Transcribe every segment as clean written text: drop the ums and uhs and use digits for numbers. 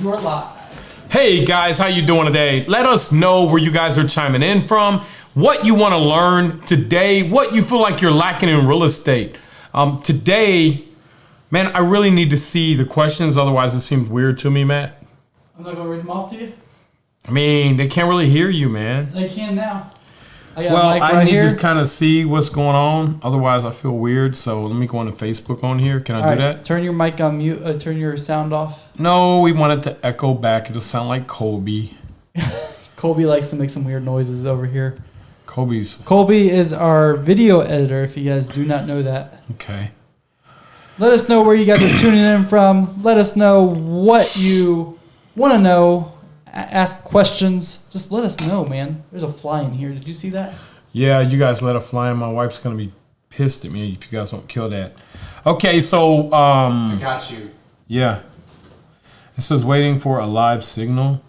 You are live. Hey guys, how you doing today? Let us know where you guys are chiming in from, what you want to learn today, what you feel like you're lacking in real estate. Today, man, I really need to see the questions, otherwise it seems weird to me, Matt. I'm not going to read them off to you. I mean, they can't really hear you, man. They can now. I need to kind of see what's going on. Otherwise, I feel weird. So let me go on to Facebook on here. Can I do that? Turn your mic on mute. Turn your sound off. No, we want it to echo back. It'll sound like Colby. Colby likes to make some weird noises over here. Colby is our video editor, if you guys do not know that. Okay. Let us know where you guys are tuning in from. Let us know what you want to know. Ask questions. Just let us know, man. There's a fly in here. Did you see that? Yeah, you guys let a fly in. My wife's going to be pissed at me if you guys don't kill that. Okay, so... I got you. Yeah. It says waiting for a live signal.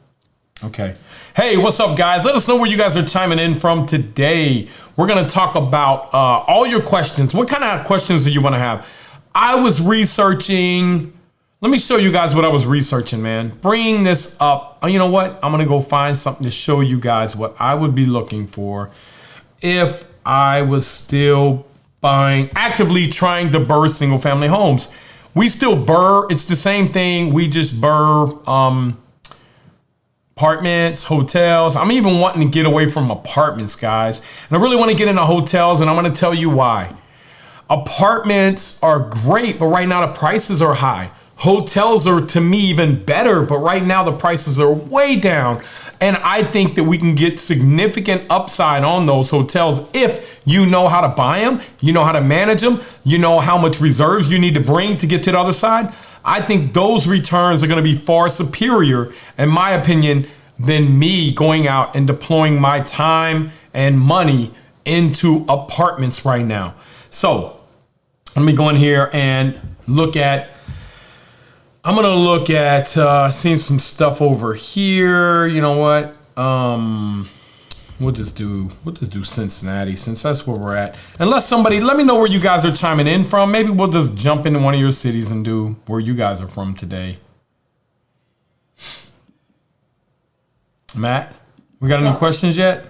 Okay. Hey, what's up, guys? Let us know where you guys are chiming in from today. We're going to talk about all your questions. What kind of questions do you want to have? I was researching... Let me show you guys what I was researching, man. Bring this up. You know what? I'm going to go find something to show you guys what I would be looking for if I was still actively trying to burr single family homes. We still burr. It's the same thing. We just burr apartments, hotels. I'm even wanting to get away from apartments, guys. And I really want to get into hotels, and I'm going to tell you why. Apartments are great, but right now the prices are high. Hotels are, to me, even better, but right now the prices are way down. And I think that we can get significant upside on those hotels if you know how to buy them, you know how to manage them, you know how much reserves you need to bring to get to the other side. I think those returns are going to be far superior, in my opinion, than me going out and deploying my time and money into apartments right now. So let me go in here and look at... I'm going to look at seeing some stuff over here. You know what? We'll just do Cincinnati, since that's where we're at. Unless somebody, let me know where you guys are chiming in from. Maybe we'll just jump into one of your cities and do where you guys are from today. Matt, we got any questions yet?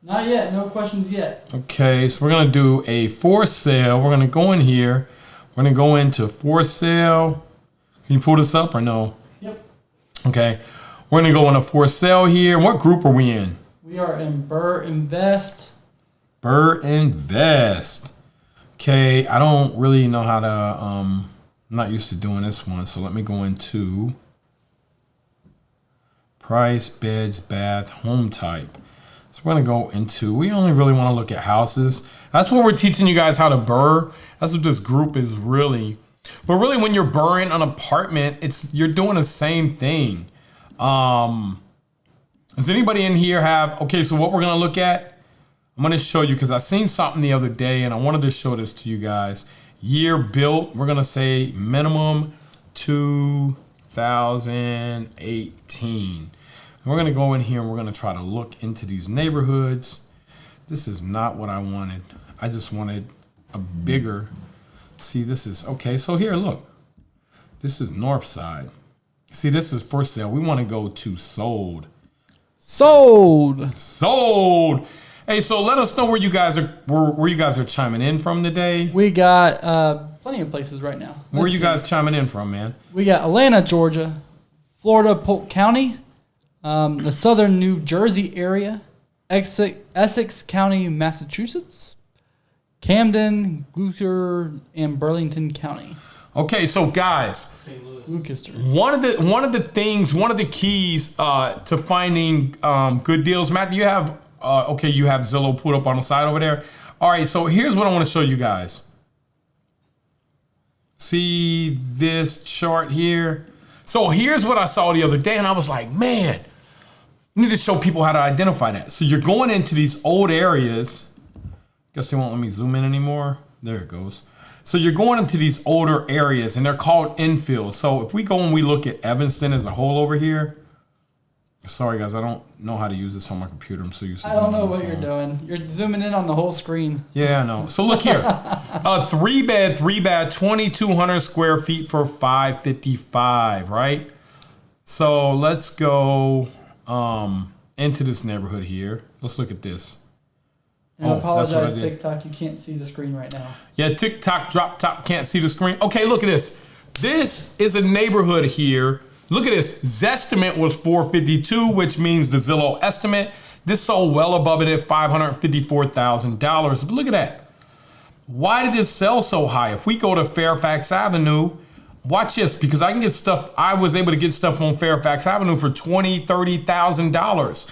Not yet. No questions yet. Okay, so we're going to do a for sale. We're going to go in here. We're going to go into for sale. Can you pull this up or no? Yep. Okay. We're going to go on a for sale here. What group are we in? We are in Burr Invest. Burr Invest. Okay. I don't really know how to, I'm not used to doing this one. So let me go into price, beds, bath, home type. So we're going to go into, we only really want to look at houses. That's what we're teaching you guys how to burr. That's what this group is really. But really, when you're burring an apartment, you're doing the same thing. Does anybody in here have... Okay, so what we're going to look at, I'm going to show you because I seen something the other day, and I wanted to show this to you guys. Year built, we're going to say minimum 2018. And we're going to go in here, and we're going to try to look into these neighborhoods. This is not what I wanted. I just wanted a bigger... See, this is, okay, so here, look. This is north side. See, this is for sale. We want to go to sold. Sold. Sold. Hey, so let us know where you guys are chiming in from today. We got plenty of places right now. Where are you guys chiming in from, man? We got Atlanta, Georgia, Florida, Polk County, the southern New Jersey area, Essex County, Massachusetts, Camden, Gloucester, and Burlington County. Okay, so guys, one of the keys to finding good deals. Matt, do you have you have Zillow put up on the side over there. All right, so here's what I want to show you guys. See this chart here? So here's what I saw the other day, and I was like, man, I need to show people how to identify that. So you're going into these old areas. Guess they won't let me zoom in anymore. There it goes. So you're going into these older areas, and they're called infill. So if we go and we look at Evanston as a whole over here. Sorry, guys, I don't know how to use this on my computer. I'm so used to it. I don't know what you're doing. You're zooming in on the whole screen. Yeah, I know. So look here. A three bed, 2,200 square feet for $555, right? So let's go into this neighborhood here. Let's look at this. And I apologize, TikTok. You can't see the screen right now. Yeah, TikTok drop top can't see the screen. Okay, look at this. This is a neighborhood here. Look at this. Zestimate was 452, which means the Zillow estimate. This sold well above it at $554,000. But look at that. Why did this sell so high? If we go to Fairfax Avenue, watch this, because I can get stuff. I was able to get stuff on Fairfax Avenue for $20,000, $30,000.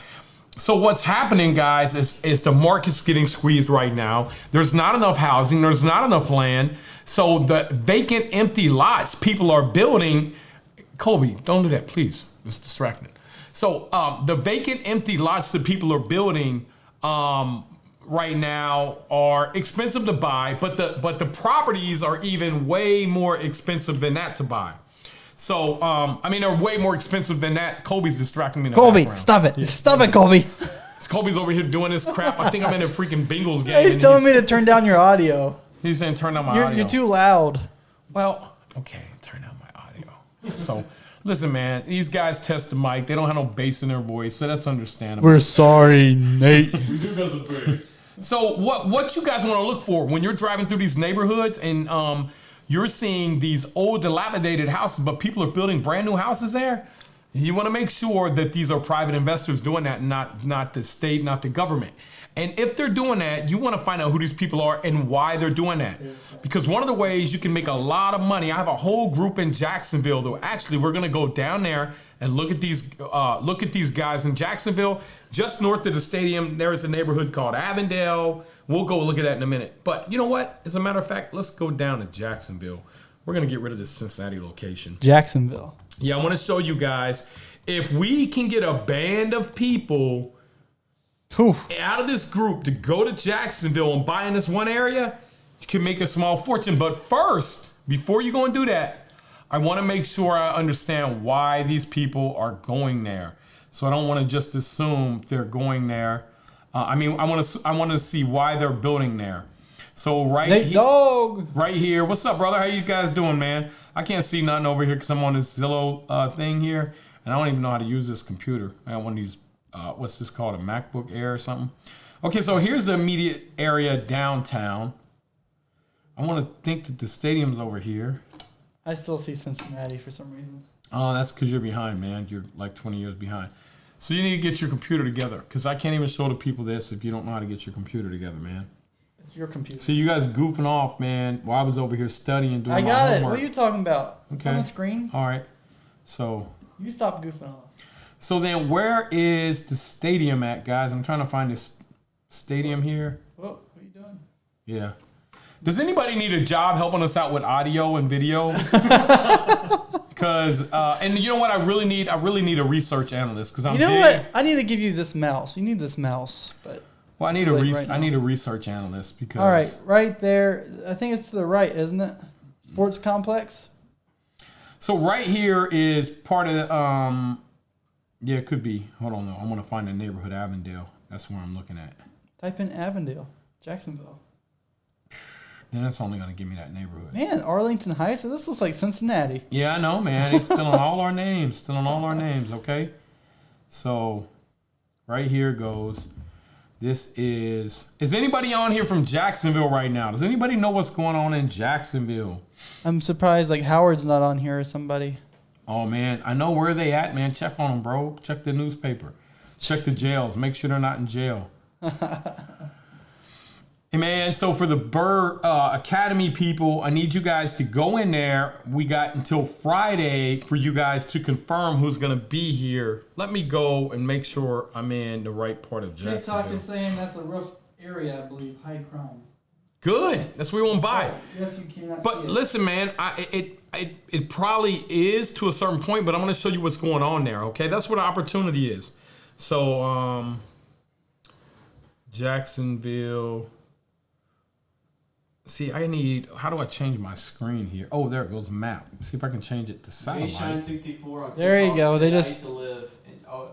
So what's happening, guys, is the market's getting squeezed right now. There's not enough housing. There's not enough land. So the vacant, empty lots people are building. Colby, don't do that, please. It's distracting. So the vacant, empty lots that people are building right now are expensive to buy, but the properties are even way more expensive than that to buy. So, I mean, they're way more expensive than that. Colby's distracting me in the background. Stop it. Yeah. Stop it, Colby. Colby's over here doing this crap. I think I'm in a freaking Bengals game. He's telling me to turn down your audio. He's saying turn down my audio. You're too loud. Well, okay, turn down my audio. So, listen, man, these guys test the mic. They don't have no bass in their voice, so that's understandable. We're sorry, Nate. We do got some bass. So, what you guys want to look for when you're driving through these neighborhoods and you're seeing these old dilapidated houses, but people are building brand new houses there? You want to make sure that these are private investors doing that, not the state, not the government. And if they're doing that, you want to find out who these people are and why they're doing that. Because one of the ways you can make a lot of money, I have a whole group in Jacksonville that actually we're going to go down there and look at these guys in Jacksonville. Just north of the stadium, there is a neighborhood called Avondale. We'll go look at that in a minute. But you know what? As a matter of fact, let's go down to Jacksonville. We're going to get rid of this Cincinnati location. Jacksonville. Yeah, I want to show you guys, if we can get a band of people out of this group to go to Jacksonville and buy in this one area, you can make a small fortune. But first, before you go and do that, I want to make sure I understand why these people are going there. So I don't want to just assume they're going there. I want to see why they're building there. So right here, what's up, brother? How you guys doing, man? I can't see nothing over here because I'm on this Zillow thing here, and I don't even know how to use this computer. I got one of these. What's this called? A MacBook Air or something? Okay, so here's the immediate area downtown. I want to think that the stadium's over here. I still see Cincinnati for some reason. Oh, that's because you're behind, man. You're like 20 years behind. So you need to get your computer together, because I can't even show the people this if you don't know how to get your computer together, man. It's your computer. See, you guys goofing off, man, while I was over here studying, doing my homework. I got it. What are you talking about? Okay. It's on the screen. All right. So. You stop goofing off. So then where is the stadium at, guys? I'm trying to find this stadium here. What are you doing? Yeah. Does anybody need a job helping us out with audio and video? Because, and you know what I really need? I really need a research analyst, because I'm You know what? I need to give you this mouse. You need this mouse, but... Well, I need a research analyst, because... All right, right there. I think it's to the right, isn't it? Sports complex? So right here is part of the... Yeah, it could be. Hold on, though. I want to find the neighborhood Avondale. That's where I'm looking at. Type in Avondale, Jacksonville. Then that's only going to give me that neighborhood. Man, Arlington Heights? This looks like Cincinnati. Yeah, I know, man. It's still on all our names. Still on all our names, okay? So, right here goes. This is anybody on here from Jacksonville right now? Does anybody know what's going on in Jacksonville? I'm surprised, like, Howard's not on here or somebody. Oh, man. I know where they at, man. Check on them, bro. Check the newspaper. Check the jails. Make sure they're not in jail. Hey, man, so for the Burr Academy people, I need you guys to go in there. We got until Friday for you guys to confirm who's going to be here. Let me go and make sure I'm in the right part of Jacksonville. TikTok is saying that's a rough area, I believe. High crime. Good. That's what we want to buy. Yes, you cannot see But it. listen, man, it probably is to a certain point, but I'm going to show you what's going on there, okay? That's what the opportunity is. So, Jacksonville. See, how do I change my screen here? Oh, there it goes, map. See if I can change it to satellite. Shine64 on TikTok. There you go. They I just used to live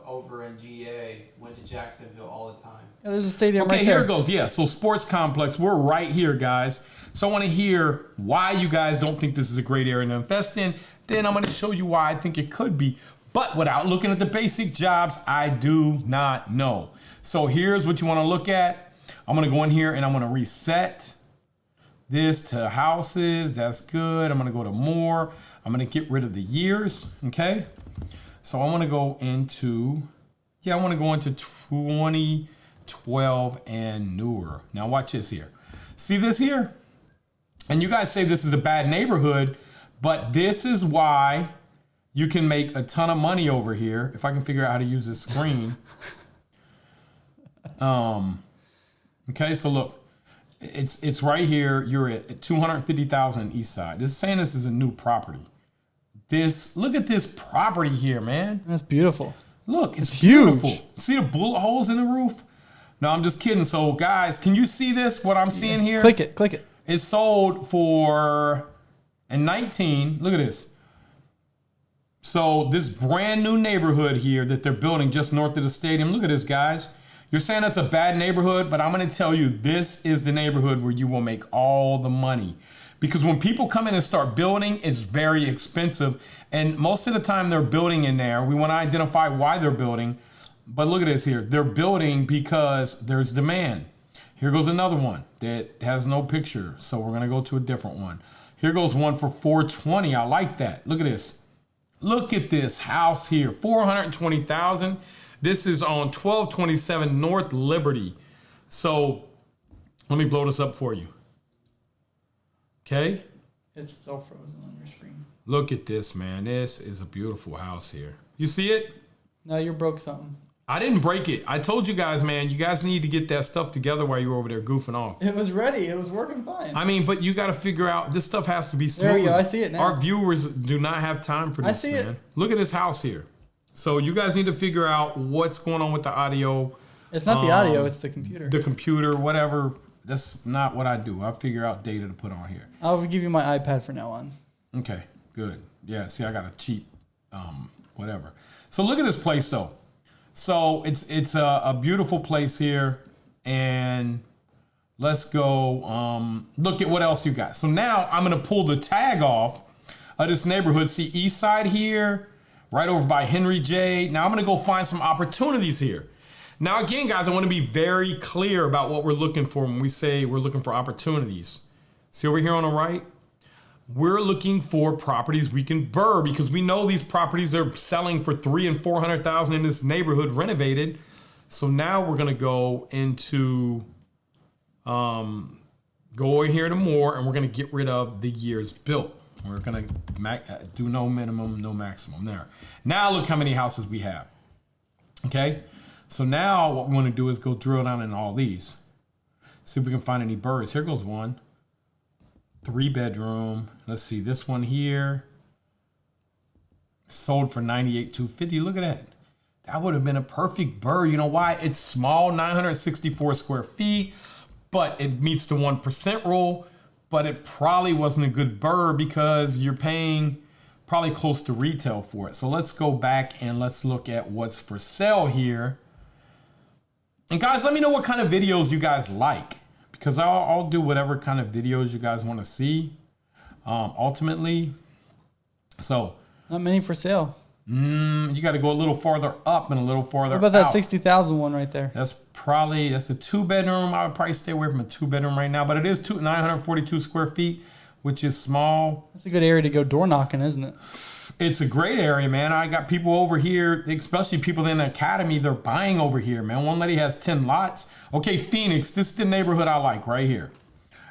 over in GA, went to Jacksonville all the time. Yeah, there's a stadium right Okay, there. here it goes. Yeah, so sports complex. We're right here, guys. So I want to hear why you guys don't think this is a great area to invest in. Then I'm going to show you why I think it could be. But without looking at the basic jobs, I do not know. So here's what you want to look at. I'm going to go in here and I'm going to reset this to houses. That's good. I'm going to go to more. I'm going to get rid of the years. Okay. So I want to go into, I want to go into 2012 and newer. Now watch this here. See this here? And you guys say this is a bad neighborhood, but this is why you can make a ton of money over here. If I can figure out how to use this screen. Okay, so look, it's right here. You're at 250,000 East Side. This is saying this is a new property. Look at this property here, man. That's beautiful. Look, it's huge. Beautiful. See the bullet holes in the roof? No, I'm just kidding. So guys, can you see this? What I'm seeing here? Click it. It's sold for in 19. Look at this. So this brand new neighborhood here that they're building just north of the stadium. Look at this, guys. You're saying that's a bad neighborhood, but I'm going to tell you this is the neighborhood where you will make all the money. Because when people come in and start building, it's very expensive. And most of the time they're building in there. We want to identify why they're building. But look at this here. They're building because there's demand. Here goes another one that has no picture. So we're going to go to a different one. Here goes one for 420. I like that. Look at this. Look at this house here. 420,000. This is on 1227 North Liberty. So let me blow this up for you. Okay. It's still frozen on your screen. Look at this, man. This is a beautiful house here. You see it? No, you broke something. I didn't break it. I told you guys, man, you guys need to get that stuff together while you were over there goofing off. It was ready. It was working fine. I mean, but you got to figure out, this stuff has to be smooth. There we go. I see it now. Our viewers do not have time for this, I see man. it. Look at this house here. So you guys need to figure out what's going on with the audio. It's not the audio. It's the computer. The computer, whatever. That's not what I do. I figure out data to put on here. I'll give you my iPad from now on. Okay, good. Yeah, see, I got a cheap, whatever. So look at this place, though. So it's a beautiful place here, and let's go look at what else you got. So now I'm gonna pull the tag off of this neighborhood. See East Side here, right over by Henry J. Now I'm gonna go find some opportunities here. Now again, guys, I want to be very clear about what we're looking for when we say we're looking for opportunities. See over here on the right? We're looking for properties we can burr because we know these properties are selling for $300,000 and $400,000 in this neighborhood renovated. So now we're gonna go into go over here to more, and we're gonna get rid of the years built. We're gonna do no minimum, no maximum there. Now look how many houses we have. Okay, so now what we want to do is go drill down in all these. See if we can find any burrs. Here goes one. 3-bedroom. Let's see this one here. Sold for $98,250. Look at that. That would have been a perfect burr. You know why? It's small, 964 square feet, but it meets the 1% rule. But it probably wasn't a good burr because you're paying probably close to retail for it. So let's go back and let's look at what's for sale here. And guys, let me know what kind of videos you guys like, because I'll do whatever kind of videos you guys want to see, ultimately. So Not many for sale. you got to go a little farther up and a little farther What about that out. 60,000 one right there? That's a 2-bedroom. I would probably stay away from a 2-bedroom right now, but it is 942 square feet, which is small. That's a good area to go door knocking, isn't it? It's a great area, man. I got people over here, especially people in the academy, they're buying over here, man. One lady has 10 lots. Okay, Phoenix, this is the neighborhood I like right here.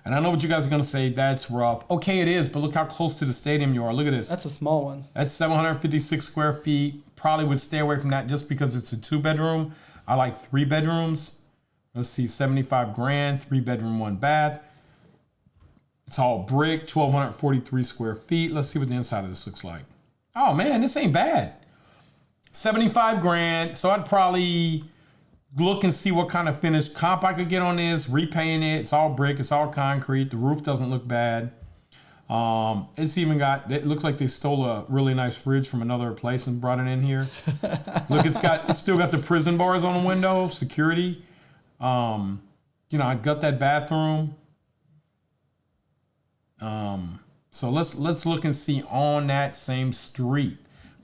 And I know what you guys are going to say, that's rough. Okay, it is, but look how close to the stadium you are. Look at this. That's a small one. That's 756 square feet. Probably would stay away from that just because it's a 2-bedroom. I like 3 bedrooms. Let's see, 75 grand, 3-bedroom, 1 bath. It's all brick, 1,243 square feet. Let's see what the inside of this looks like. Oh man, this ain't bad. 75 grand. So I'd probably look and see what kind of finished comp I could get on this, repaint it. It's all brick, it's all concrete. The roof doesn't look bad. It's even got, it looks like they stole a really nice fridge from another place and brought it in here. Look, it's still got the prison bars on the window, security. I got that bathroom. So let's look and see on that same street.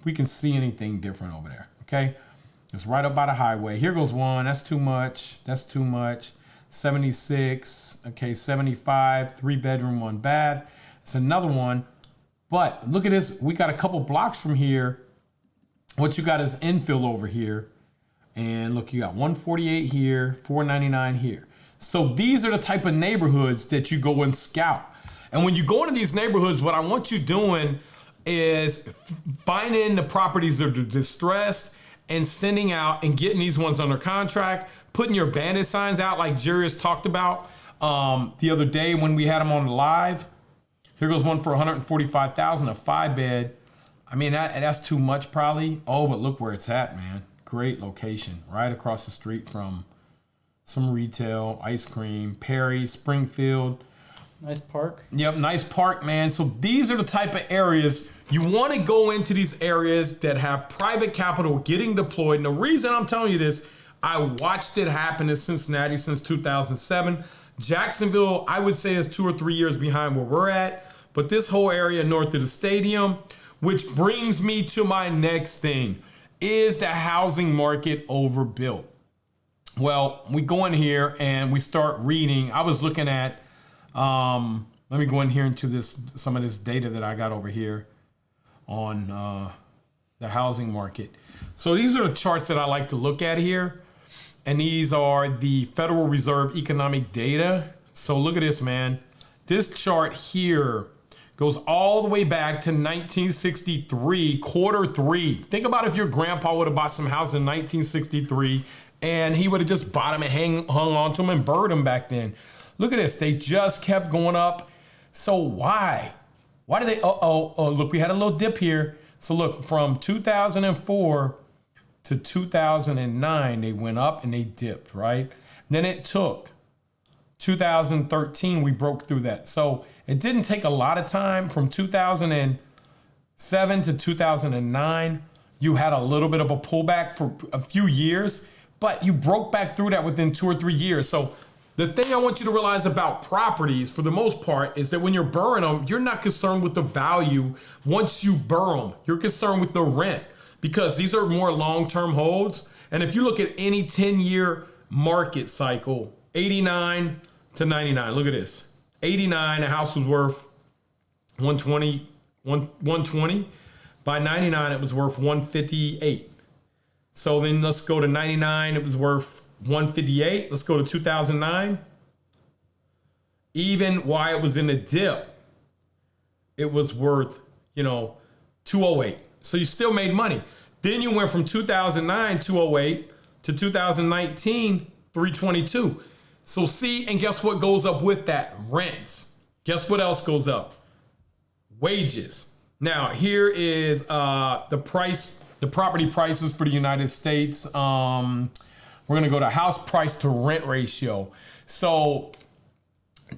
we can see anything different over there. Okay. It's right up by the highway. Here goes one. That's too much. That's too much. 76. Okay. 75. 3-bedroom, 1 bath. It's another one. But look at this. We got a couple blocks from here. What you got is infill over here. And look, you got 148 here, 499 here. So these are the type of neighborhoods that you go and scout. And when you go into these neighborhoods, what I want you doing is finding the properties that are distressed and sending out and getting these ones under contract, putting your bandit signs out like Jerry has talked about the other day when we had them on the live. Here goes one for 145,000, a 5-bed. I mean, that's too much probably. Oh, but look where it's at, man. Great location, right across the street from some retail, ice cream, Perry, Springfield. Nice park. Yep, nice park, man. So these are the type of areas you want to go into, these areas that have private capital getting deployed. And the reason I'm telling you this, I watched it happen in Cincinnati since 2007. Jacksonville, I would say, is 2 or 3 years behind where we're at. But this whole area north of the stadium, which brings me to my next thing, is the housing market overbuilt? Well, we go in here and we start reading. I was looking at, let me go in here into some of this data that I got over here on the housing market. So these are the charts that I like to look at here. And these are the Federal Reserve economic data. So look at this, man. This chart here goes all the way back to 1963, Q3. Think about if your grandpa would have bought some house in 1963 and he would have just bought them and hung on to them and buried them back then. Look at this. They just kept going up. So why? Why did they? Oh, look, we had a little dip here. So look, from 2004 to 2009, they went up and they dipped, right? Then it took 2013, we broke through that. So it didn't take a lot of time. From 2007 to 2009, you had a little bit of a pullback for a few years, but you broke back through that within 2 or 3 years. So the thing I want you to realize about properties, for the most part, is that when you're burring them, you're not concerned with the value once you burn them. You're concerned with the rent, because these are more long-term holds. And if you look at any 10-year market cycle, 89 to 99. Look at this. 89, a house was worth 120. By 99, it was worth 158. So then let's go to 99. It was worth 158. Let's go to 2009. Even while it was in the dip, it was worth, 208. So you still made money. Then you went from 2009, 208 to 2019, 322. So see, and guess what goes up with that? Rents. Guess what else goes up? Wages. Now, here is the property prices for the United States. We're going to go to house price to rent ratio. So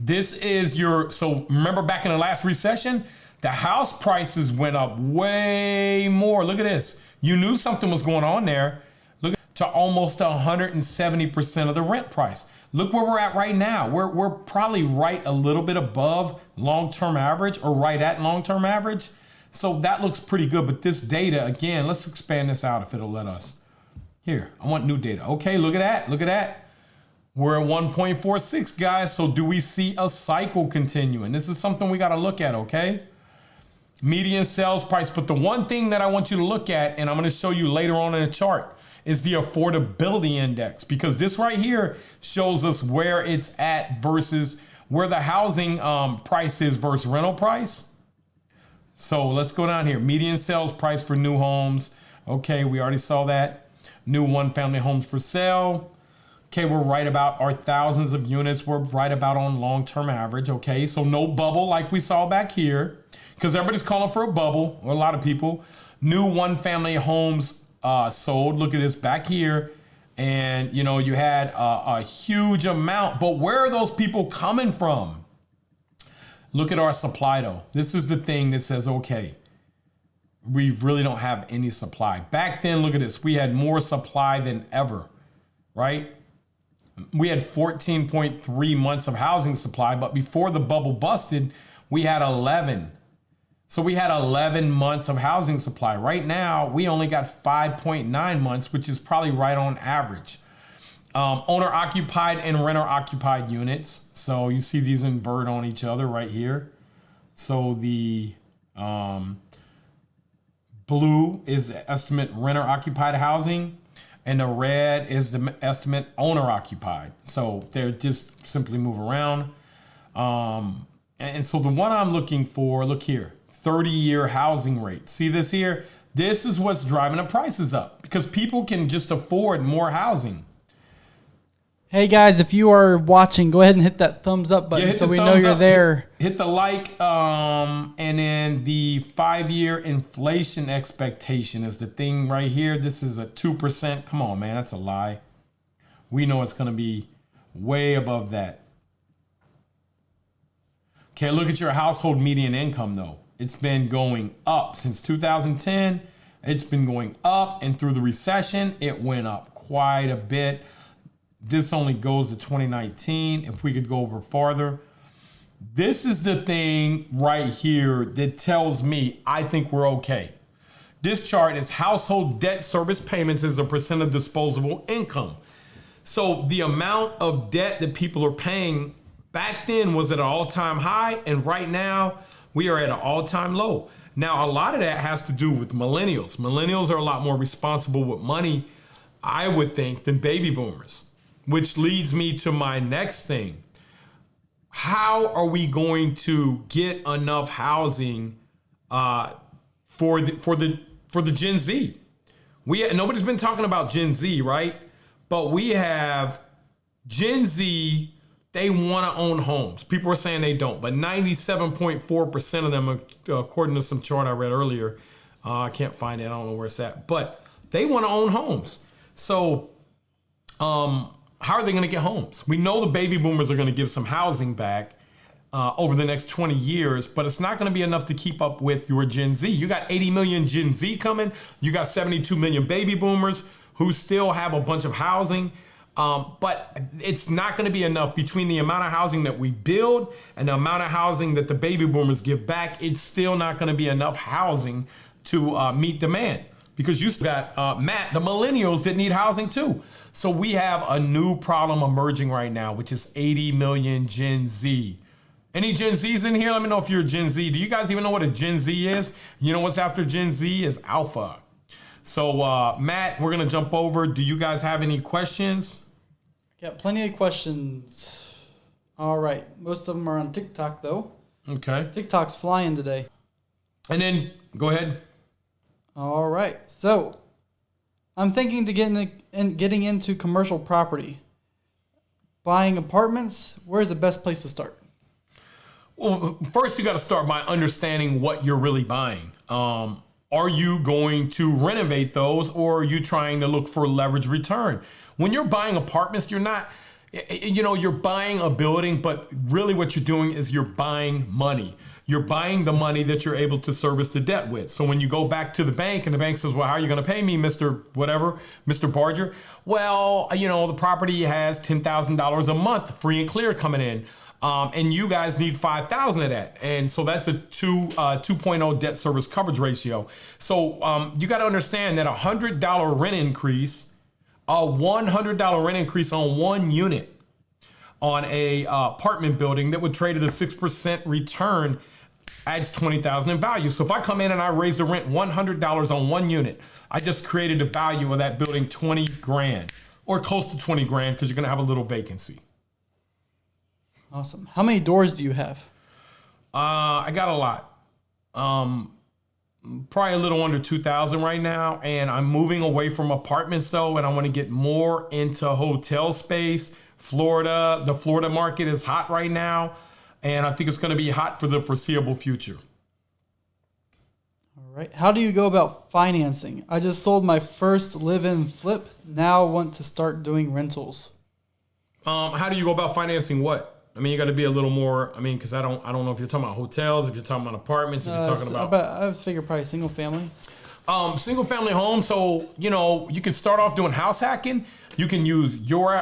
this is so remember back in the last recession, the house prices went up way more. Look at this. You knew something was going on there. Look to almost 170% of the rent price. Look where we're at right now. We're probably right a little bit above long-term average, or right at long-term average. So that looks pretty good. But this data, again, let's expand this out if it'll let us. Here, I want new data. Okay, look at that. Look at that. We're at 1.46, guys. So do we see a cycle continuing? This is something we got to look at, okay? Median sales price. But the one thing that I want you to look at, and I'm going to show you later on in the chart, is the affordability index, because this right here shows us where it's at versus where the housing price is versus rental price. So let's go down here. Median sales price for new homes. Okay, we already saw that. New one-family homes for sale. Okay, we're right about our thousands of units. We're right about on long-term average. Okay, so no bubble like we saw back here, because everybody's calling for a bubble, or a lot of people. New one-family homes sold. Look at this back here. And, you had a huge amount. But where are those people coming from? Look at our supply, though. This is the thing that says, okay, we really don't have any supply. Back then, look at this. We had more supply than ever, right? We had 14.3 months of housing supply. But before the bubble busted, we had 11. So we had 11 months of housing supply. Right now, we only got 5.9 months, which is probably right on average. Owner-occupied and renter-occupied units. So you see these invert on each other right here. So the blue is estimate renter-occupied housing, and the red is the estimate owner-occupied. So they're just simply move around. And so the one I'm looking for, look here, 30-year housing rate. See this here? This is what's driving the prices up because people can just afford more housing. Hey guys, if you are watching, go ahead and hit that thumbs up button so we know you're there. Hit the like, and then the 5-year inflation expectation is the thing right here. This is a 2%. Come on, man, that's a lie. We know it's going to be way above that. Okay, look at your household median income though. It's been going up since 2010. It's been going up, and through the recession, it went up quite a bit. This only goes to 2019. If we could go over farther, this is the thing right here that tells me I think we're okay. This chart is household debt service payments as a percent of disposable income. So the amount of debt that people are paying back then was at an all-time high, and right now we are at an all-time low. Now, a lot of that has to do with millennials. Millennials are a lot more responsible with money, I would think, than baby boomers. Which leads me to my next thing. How are we going to get enough housing for the Gen Z? Nobody's been talking about Gen Z, right? But we have Gen Z. They want to own homes. People are saying they don't, but 97.4% of them, according to some chart I read earlier, I can't find it. I don't know where it's at, but they want to own homes. So, how are they going to get homes? We know the baby boomers are going to give some housing back over the next 20 years, but it's not going to be enough to keep up with your Gen Z. You got 80 million Gen Z coming. You got 72 million baby boomers who still have a bunch of housing. But it's not going to be enough between the amount of housing that we build and the amount of housing that the baby boomers give back. It's still not going to be enough housing to meet demand. Because you got, Matt, the millennials that need housing too. So we have a new problem emerging right now, which is 80 million Gen Z. Any Gen Zs in here? Let me know if you're a Gen Z. Do you guys even know what a Gen Z is? You know what's after Gen Z is Alpha. So Matt, we're going to jump over. Do you guys have any questions? Got plenty of questions. All right. Most of them are on TikTok though. Okay. TikTok's flying today. And then go ahead. All right. So I'm thinking to getting into commercial property. Buying apartments, where's the best place to start? Well, first you got to start by understanding what you're really buying. Are you going to renovate those, or are you trying to look for leverage return? When you're buying apartments, you're not, you're buying a building, but really what you're doing is you're buying money. You're buying the money that you're able to service the debt with. So when you go back to the bank and the bank says, well, how are you going to pay me, Mr. Whatever, Mr. Barger? Well, the property has $10,000 a month free and clear coming in. And you guys need 5,000 of that. And so that's a 2.0 debt service coverage ratio. So you got to understand that a $100 rent increase, a $100 rent increase on one unit on a apartment building that would trade at a 6% return adds 20,000 in value. So if I come in and I raise the rent $100 on one unit, I just created the value of that building 20 grand or close to 20 grand because you're going to have a little vacancy. Awesome. How many doors do you have? I got a lot. Probably a little under 2,000 right now. And I'm moving away from apartments though. And I want to get more into hotel space. Florida, the Florida market is hot right now. And I think it's going to be hot for the foreseeable future. All right. How do you go about financing? I just sold my first live-in flip. Now want to start doing rentals. How do you go about financing what? I mean, you got to be a little more. I mean, because I don't know if you're talking about hotels, if you're talking about apartments, if you're talking about. I figure probably single family. Single family home. So you can start off doing house hacking. You can use your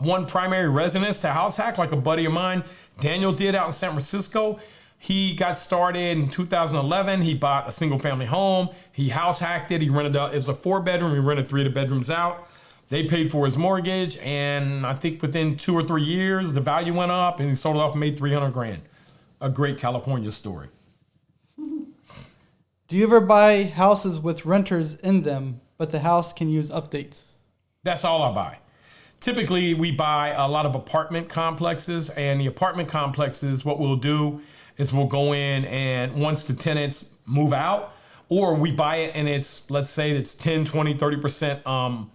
one primary residence to house hack, like a buddy of mine, Daniel, did out in San Francisco. He got started in 2011. He bought a single family home. He house hacked it. He rented out, it was a 4-bedroom. He rented 3 of the bedrooms out. They paid for his mortgage. And I think within 2 or 3 years, the value went up and he sold it off and made 300 grand. A great California story. Do you ever buy houses with renters in them, but the house can use updates? That's all I buy. Typically, we buy a lot of apartment complexes, and the apartment complexes, what we'll do is we'll go in and once the tenants move out, or we buy it and it's, let's say it's 10, 20, 30%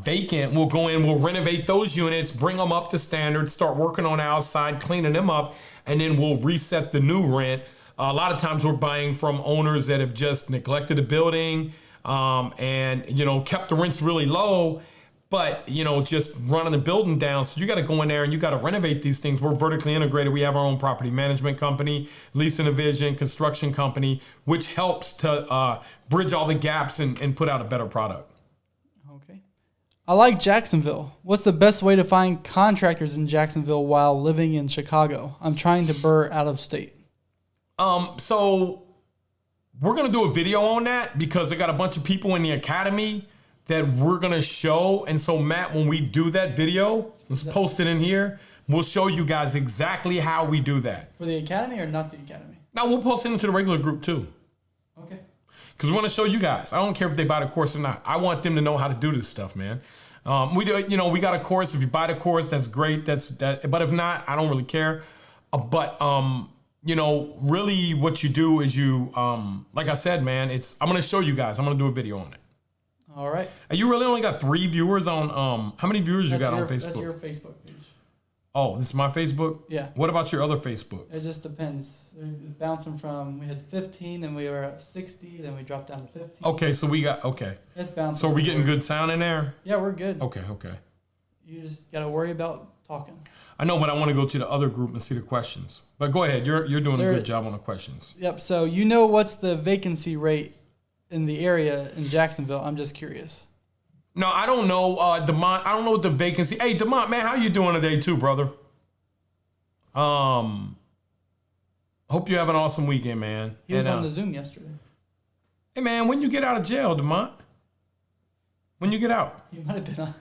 vacant, we'll go in, we'll renovate those units, bring them up to standard, start working on the outside, cleaning them up, and then we'll reset the new rent. A lot of times we're buying from owners that have just neglected the building and, kept the rents really low, but, just running the building down. So you got to go in there and you got to renovate these things. We're vertically integrated. We have our own property management company, leasing division, construction company, which helps to bridge all the gaps and put out a better product. Okay. I like Jacksonville. What's the best way to find contractors in Jacksonville while living in Chicago? I'm trying to burr out of state. So we're going to do a video on that because I got a bunch of people in the academy that we're going to show. And so, Matt, when we do that video, let's post it in here. We'll show you guys exactly how we do that. For the academy or not the academy? Now, we'll post it into the regular group too. Okay. Because we want to show you guys. I don't care if they buy the course or not. I want them to know how to do this stuff, man. We do, we got a course. If you buy the course, that's great. But if not, I don't really care. Really what you do is you, like I said, man, I'm going to show you guys. I'm going to do a video on it. All right. And you really only got 3 viewers on, how many viewers you got on Facebook? That's your Facebook page. Oh, this is my Facebook? Yeah. What about your other Facebook? It just depends. It's bouncing from, we had 15, then we were at 60, then we dropped down to 15. Okay, so okay. It's bouncing. So are we getting good sound in there? Yeah, we're good. Okay. You just got to worry about talking. I know, but I want to go to the other group and see the questions. But go ahead. You're doing a good job on the questions. Yep. So what's the vacancy rate in the area in Jacksonville? I'm just curious. No, I don't know, Demont. I don't know what the vacancy. Hey, Demont, man, how you doing today too, brother? Hope you have an awesome weekend, man. He was on the Zoom yesterday. Hey, man, when you get out of jail, Demont? When you get out? He might have done.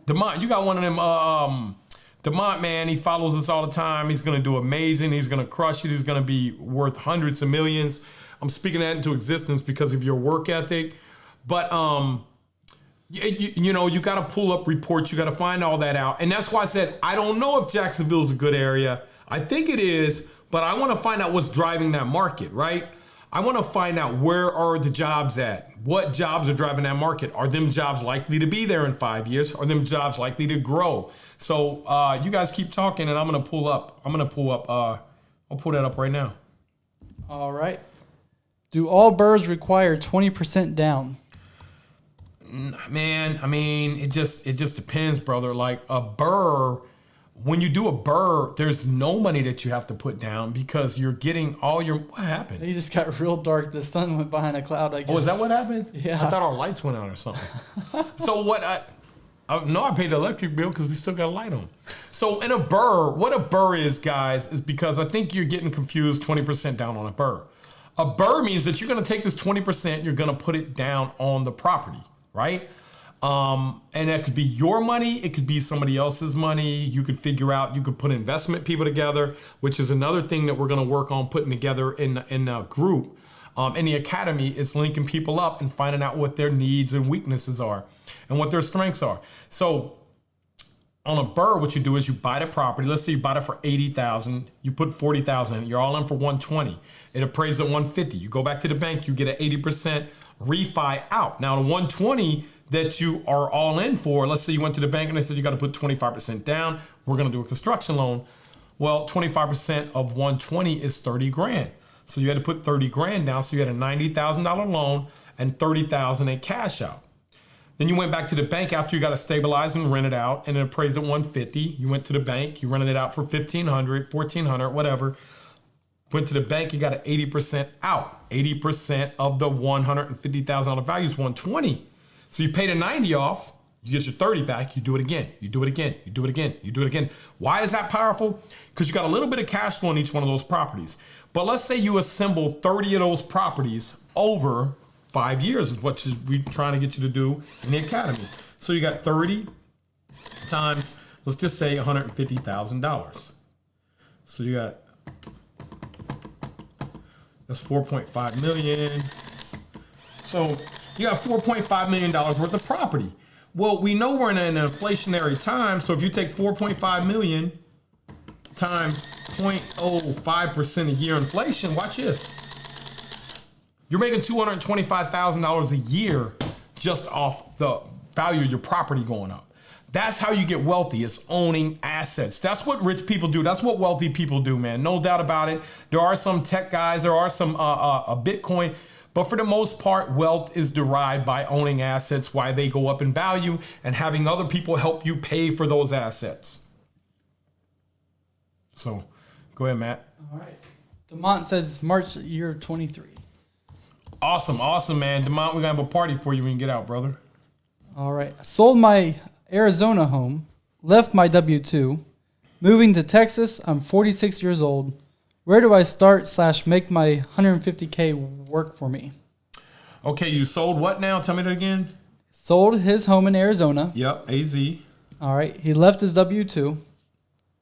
Demont, you got one of them. Demont, man, he follows us all the time. He's going to do amazing. He's going to crush it. He's going to be worth hundreds of millions. I'm speaking that into existence because of your work ethic. But, you got to pull up reports. You got to find all that out. And that's why I said, I don't know if Jacksonville is a good area. I think it is, but I want to find out what's driving that market, right? I want to find out where are the jobs at? What jobs are driving that market? Are them jobs likely to be there in 5 years? Are them jobs likely to grow? So you guys keep talking and I'm going to pull up. I'll pull that up right now. All right. Do all burrs require 20% down? Man, I mean, it just depends, brother. Like a burr, when you do a burr, there's no money that you have to put down because you're getting all your. What happened? It just got real dark. The sun went behind a cloud, I guess. Oh, is that what happened? Yeah. I thought our lights went out or something. So what I paid the electric bill because we still got a light on. So in a burr, what a burr is, guys, is because I think you're getting confused 20% down on a burr. A burr means that you're going to take this 20%, you're going to put it down on the property, right? And that could be your money. It could be somebody else's money. You could figure out, you could put investment people together, which is another thing that we're going to work on putting together in a group. In the academy, is linking people up and finding out what their needs and weaknesses are and what their strengths are. So on a burr, what you do is you buy the property. Let's say you bought it for $80,000. You put $40,000 in it. You're all in for $120,000. It appraised at $150,000. You go back to the bank. You get an 80% refi out. Now the $120,000 that you are all in for, let's say you went to the bank and they said you got to put 25% down. We're going to do a construction loan. Well, 25% of $120,000 is $30,000. So you had to put $30,000 down. So you had a $90,000 loan and $30,000 in cash out. Then you went back to the bank after you got it stabilized and rented out, and it appraised at $150,000. You went to the bank, you rented it out for $1,500, $1,400, whatever. Went to the bank, you got an 80% out. 80% of the $150,000 value is $120,000. So you paid a $90,000 off. You get your 30 back, you do it again, you do it again, you do it again, you do it again. Why is that powerful? Because you got a little bit of cash flow on each one of those properties. But let's say you assemble 30 of those properties over 5 years is what we're trying to get you to do in the academy. So you got 30 times, let's just say $150,000. So you got, that's 4.5 million. So you got $4.5 million worth of property. Well, we know we're in an inflationary time, so if you take 4.5 million times 0.05% a year inflation, watch this. You're making $225,000 a year just off the value of your property going up. That's how you get wealthy, is owning assets. That's what rich people do. That's what wealthy people do, man. No doubt about it. There are some tech guys, there are some Bitcoin, but for the most part, wealth is derived by owning assets, why they go up in value, and having other people help you pay for those assets. So, go ahead, Matt. All right. Demont says March year 23. Awesome, awesome, man. Demont, we're going to have a party for you when you get out, brother. All right. Sold my Arizona home, left my W-2, moving to Texas. I'm 46 years old. Where do I start / make my $150K work for me? Okay, you sold what now? Tell me that again. Sold his home in Arizona. Yep, AZ. All right. He left his W-2.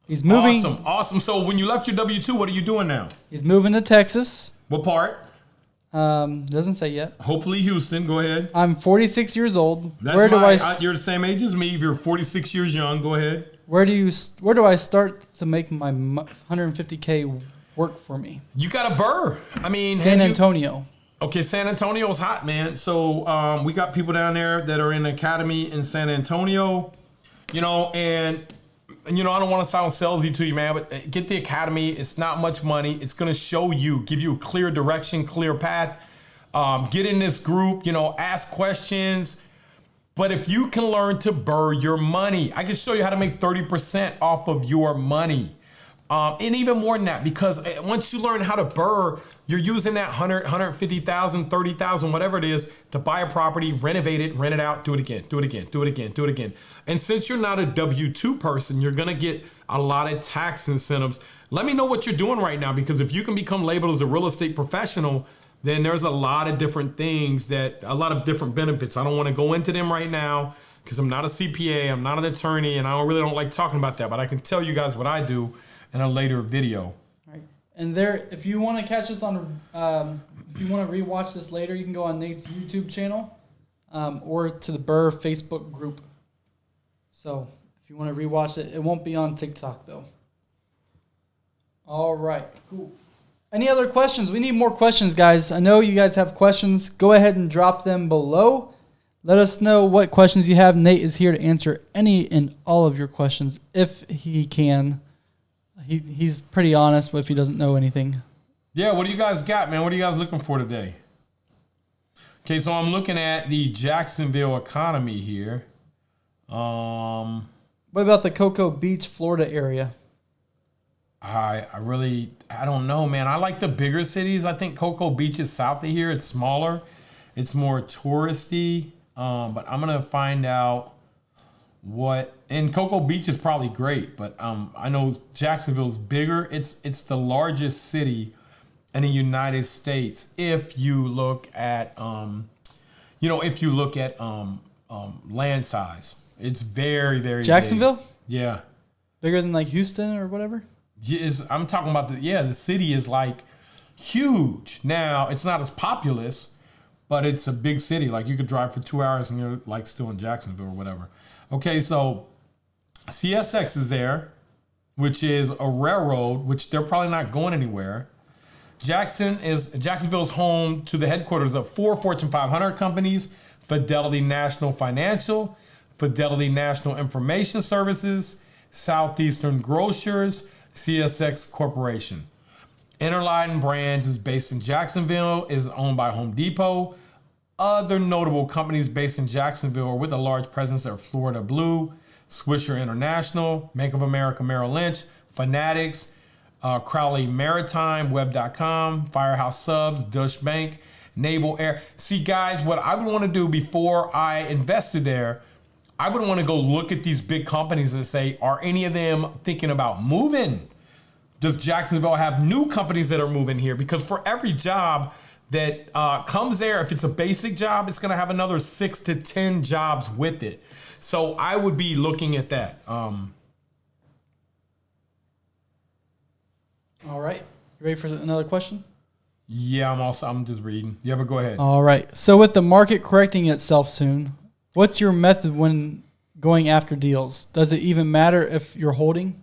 He's moving. Awesome, awesome. So when you left your W-2, what are you doing now? He's moving to Texas. What part? Doesn't say yet. Hopefully Houston. Go ahead. I'm 46 years old. That's Where do you're the same age as me. If you're 46 years young, go ahead. Where do I start to make my $150K work for me? You got a burr. I mean, San Antonio. Okay, San Antonio's hot, man. So we got people down there that are in the academy in San Antonio, and I don't want to sound salesy to you, man, but get the academy. It's not much money. It's going to show you, give you a clear direction, clear path. Get in this group, ask questions. But if you can learn to burr your money, I can show you how to make 30% off of your money. And even more than that, because once you learn how to burr, you're using that 100, 150,000, 30,000, whatever it is, to buy a property, renovate it, rent it out, do it again, do it again, do it again, do it again. And since you're not a W-2 person, you're going to get a lot of tax incentives. Let me know what you're doing right now, because if you can become labeled as a real estate professional, then there's a lot of different things a lot of different benefits. I don't want to go into them right now because I'm not a CPA, I'm not an attorney, and I really don't like talking about that, but I can tell you guys what I do in a later video. All right. And if you want to catch us on, if you want to rewatch this later, you can go on Nate's YouTube channel or to the Burr Facebook group. So if you want to rewatch it, it won't be on TikTok though. All right, cool. Any other questions? We need more questions, guys. I know you guys have questions. Go ahead and drop them below. Let us know what questions you have. Nate is here to answer any and all of your questions if he can. He's pretty honest if he doesn't know anything. Yeah, what do you guys got, man? What are you guys looking for today? Okay, so I'm looking at the Jacksonville economy here. What about the Cocoa Beach, Florida area? I don't know, man. I like the bigger cities. I think Cocoa Beach is south of here. It's smaller. It's more touristy. But I'm going to find out and Cocoa Beach is probably great, but I know Jacksonville's bigger. It's the largest city in the United States if you look at land size. It's very, very Jacksonville? big. Yeah. Bigger than like Houston or whatever? I'm talking about the city is like huge. Now, it's not as populous, but it's a big city. Like you could drive for 2 hours and you're like still in Jacksonville or whatever. Okay, so CSX is there, which is a railroad, which they're probably not going anywhere. Jacksonville's home to the headquarters of 4 Fortune 500 companies: Fidelity National Financial, Fidelity National Information Services, Southeastern Grocers, CSX Corporation. Interline Brands is based in Jacksonville, is owned by Home Depot. Other notable companies based in Jacksonville are with a large presence are Florida Blue, Swisher International, Bank of America Merrill Lynch, Fanatics, Crowley Maritime, Web.com, Firehouse Subs, Deutsche Bank, Naval Air. See, guys, what I would want to do before I invested there, I would want to go look at these big companies and say, are any of them thinking about moving? Does Jacksonville have new companies that are moving here? Because for every job that comes there, if it's a basic job, it's going to have another 6 to 10 jobs with it. So I would be looking at that. All right. You ready for another question? Yeah, I'm just reading. Yeah, but go ahead. All right. So with the market correcting itself soon, what's your method when going after deals? Does it even matter if you're holding?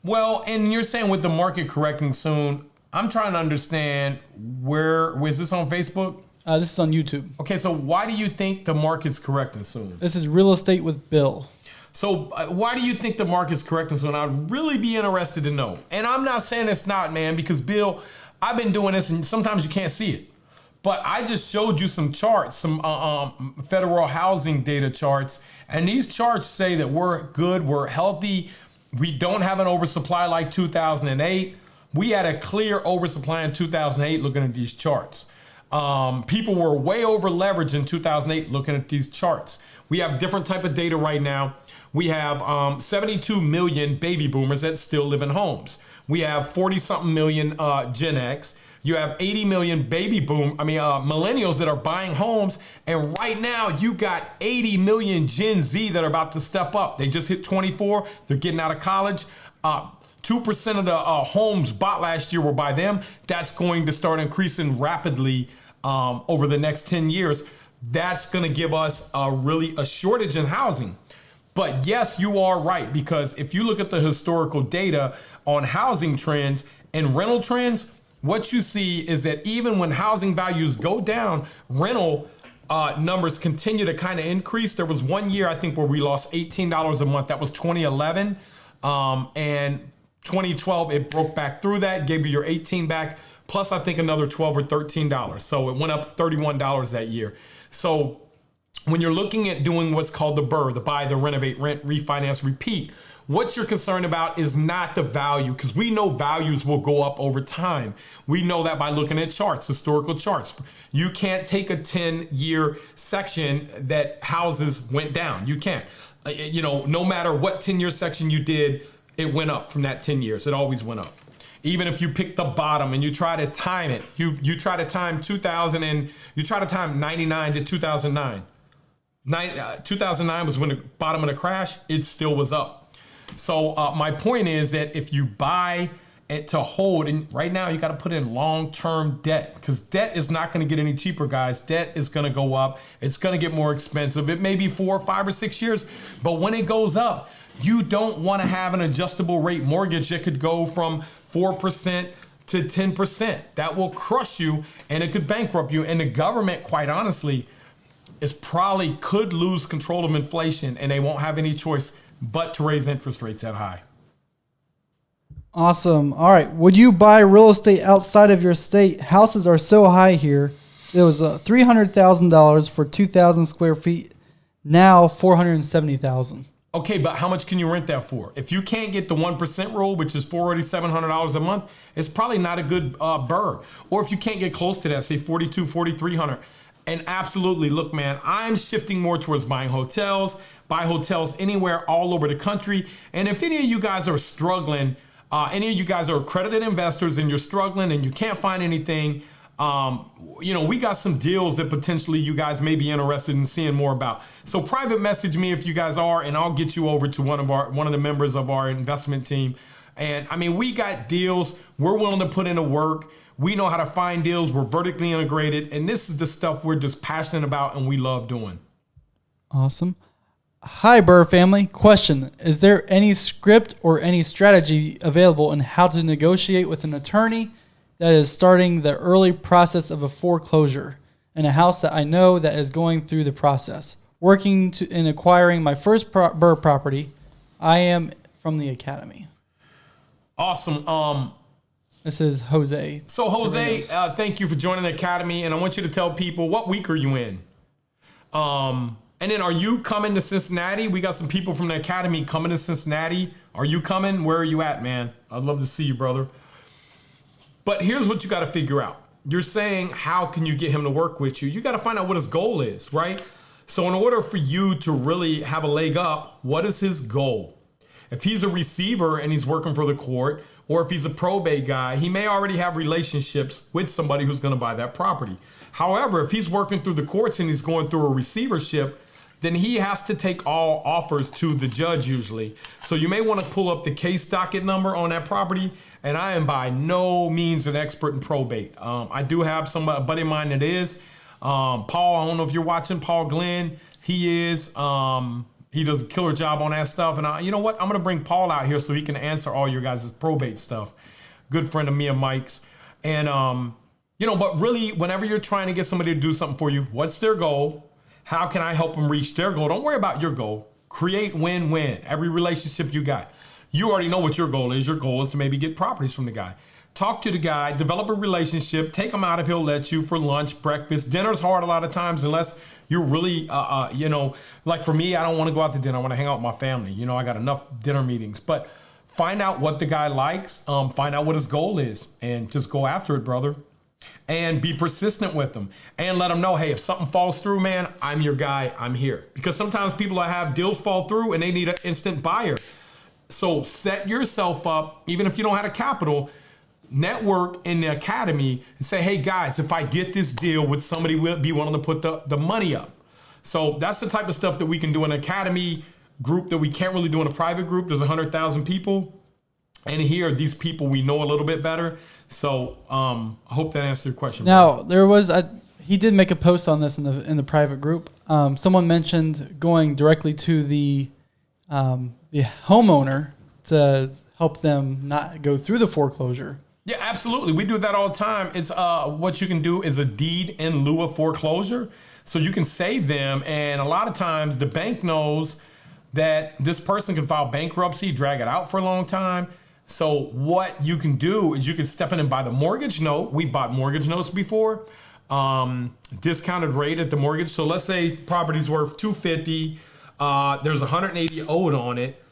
Well, and you're saying with the market correcting soon, I'm trying to understand where is this on Facebook? This is on YouTube. Okay, so why do you think the market's correcting soon? This is Real Estate with Bill. So why do you think the market's correcting soon? I'd really be interested to know. And I'm not saying it's not, man, because Bill, I've been doing this and sometimes you can't see it. But I just showed you some charts, some federal housing data charts. And these charts say that we're good, we're healthy. We don't have an oversupply like 2008. We had a clear oversupply in 2008 looking at these charts. People were way over leveraged in 2008 looking at these charts. We have different type of data right now. We have 72 million baby boomers that still live in homes. We have 40 something million Gen X. You have 80 million millennials that are buying homes. And right now you got 80 million Gen Z that are about to step up. They just hit 24. They're getting out of college. 2% of the homes bought last year were by them. That's going to start increasing rapidly over the next 10 years. That's going to give us really a shortage in housing. But yes, you are right, because if you look at the historical data on housing trends and rental trends, what you see is that even when housing values go down, rental numbers continue to kind of increase. There was 1 year, I think, where we lost $18 a month. That was 2011. And 2012, it broke back through that, gave you your 18 back, plus I think another $12 or $13. So it went up $31 that year. So when you're looking at doing what's called the BRRRR, the buy, the renovate, rent, refinance, repeat, what you're concerned about is not the value, because we know values will go up over time. We know that by looking at charts, historical charts. You can't take a 10-year section that houses went down. You can't. No matter what 10-year section you did, it went up from that 10 years. It always went up. Even if you pick the bottom and you try to time it, you try to time 2000 and you try to time 99 to 2009. 2009 was when the bottom of the crash, it still was up. So my point is that if you buy it to hold, and right now you got to put in long-term debt, because debt is not going to get any cheaper, guys. Debt is going to go up. It's going to get more expensive. It may be 4, 5, or 6 years, but when it goes up, you don't want to have an adjustable rate mortgage that could go from 4% to 10%. That will crush you and it could bankrupt you. And the government, quite honestly, probably could lose control of inflation, and they won't have any choice but to raise interest rates that high. Awesome. All right. Would you buy real estate outside of your state? Houses are so high here. It was $300,000 for 2,000 square feet. Now $470,000. Okay, but how much can you rent that for? If you can't get the 1% rule, which is $4,700 a month, it's probably not a good BRRRR. Or if you can't get close to that, say $4,200, $4,300. And absolutely, look, man, I'm shifting more towards buying hotels, buy hotels anywhere all over the country. And if any of you guys are struggling, any of you guys are accredited investors and you're struggling and you can't find anything, we got some deals that potentially you guys may be interested in seeing more about. So private message me if you guys are, and I'll get you over to one of the members of our investment team. And I mean, we got deals. We're willing to put in the work. We know how to find deals. We're vertically integrated. And this is the stuff we're just passionate about and we love doing. Awesome. Hi, BRRRR family. Question. Is there any script or any strategy available in how to negotiate with an attorney that is starting the early process of a foreclosure in a house that I know that is going through the process? Working in acquiring my first BRRRR property. I am from the academy. Awesome. This is Jose. So Jose, thank you for joining the academy, and I want you to tell people, what week are you in? And then are you coming to Cincinnati? We got some people from the academy coming to Cincinnati. Are you coming? Where are you at, man? I'd love to see you, brother. But here's what you got to figure out. You're saying, how can you get him to work with you? You got to find out what his goal is, right? So in order for you to really have a leg up, what is his goal? If he's a receiver and he's working for the court, or if he's a probate guy, he may already have relationships with somebody who's going to buy that property. However, if he's working through the courts and he's going through a receivership, then he has to take all offers to the judge usually. So you may want to pull up the case docket number on that property. And I am by no means an expert in probate. I do have a buddy of mine that is. Paul, I don't know if you're watching, Paul Glenn. He is. He does a killer job on that stuff. And you know what? I'm going to bring Paul out here so he can answer all your guys' probate stuff. Good friend of me and Mike's. And, but really, whenever you're trying to get somebody to do something for you, what's their goal? How can I help them reach their goal? Don't worry about your goal. Create win-win. Every relationship you got. You already know what your goal is. Your goal is to maybe get properties from the guy. Talk to the guy, develop a relationship, take him out if he'll let you for lunch, breakfast. Dinner's hard a lot of times unless you're really, like for me, I don't want to go out to dinner. I want to hang out with my family. I got enough dinner meetings. But find out what the guy likes, find out what his goal is, and just go after it, brother. And be persistent with them and let them know, hey, if something falls through, man, I'm your guy. I'm here. Because sometimes people that have deals fall through and they need an instant buyer. So set yourself up, even if you don't have a capital, network in the academy and say, hey guys, if I get this deal, would somebody be willing to put the money up? So that's the type of stuff that we can do in an academy group that we can't really do in a private group. There's 100,000 people. And here, these people we know a little bit better. So I hope that answered your question. Now, he did make a post on this in the private group. Someone mentioned going directly to the homeowner to help them not go through the foreclosure. Yeah, absolutely. We do that all the time. It's what you can do is a deed in lieu of foreclosure. So you can save them. And a lot of times the bank knows that this person can file bankruptcy, drag it out for a long time. So what you can do is you can step in and buy the mortgage note. We bought mortgage notes before, discounted rate at the mortgage. So let's say property's worth $250. There's 180 owed on it.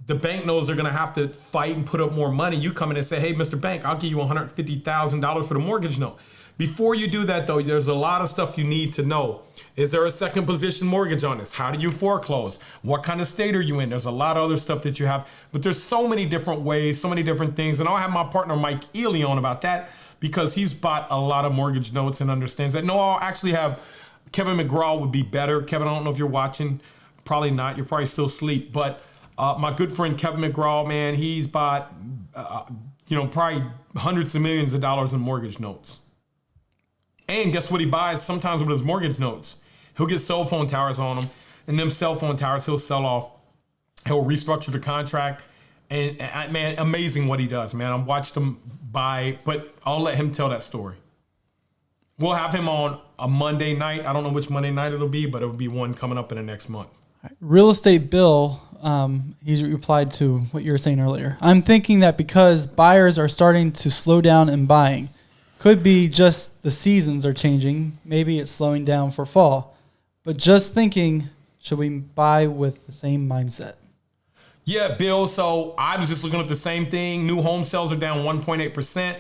The bank knows they're going to have to fight and put up more money. You come in and say, hey, Mr. Bank, I'll give you $150,000 for the mortgage note. Before you do that, though, there's a lot of stuff you need to know. Is there a second position mortgage on this? How do you foreclose? What kind of state are you in? There's a lot of other stuff that you have, but there's so many different ways, so many different things. And I'll have my partner, Mike Ely, on about that because he's bought a lot of mortgage notes and understands that. No, I'll actually have Kevin McGraw would be better. Kevin, I don't know if you're watching. Probably not. You're probably still asleep. But my good friend, Kevin McGraw, man, he's bought, probably hundreds of millions of dollars in mortgage notes. And guess what he buys sometimes with his mortgage notes? He'll get cell phone towers on them, and them cell phone towers he'll sell off. He'll restructure the contract, and man, amazing what he does, man. I've watched him buy, but I'll let him tell that story. We'll have him on a Monday night. I don't know which Monday night it'll be, but it'll be one coming up in the next month. Real Estate Bill, he's replied to what you were saying earlier. I'm thinking that because buyers are starting to slow down in buying, could be just the seasons are changing. Maybe it's slowing down for fall. But just thinking, should we buy with the same mindset? Yeah, Bill. So I was just looking at the same thing. New home sales are down 1.8%.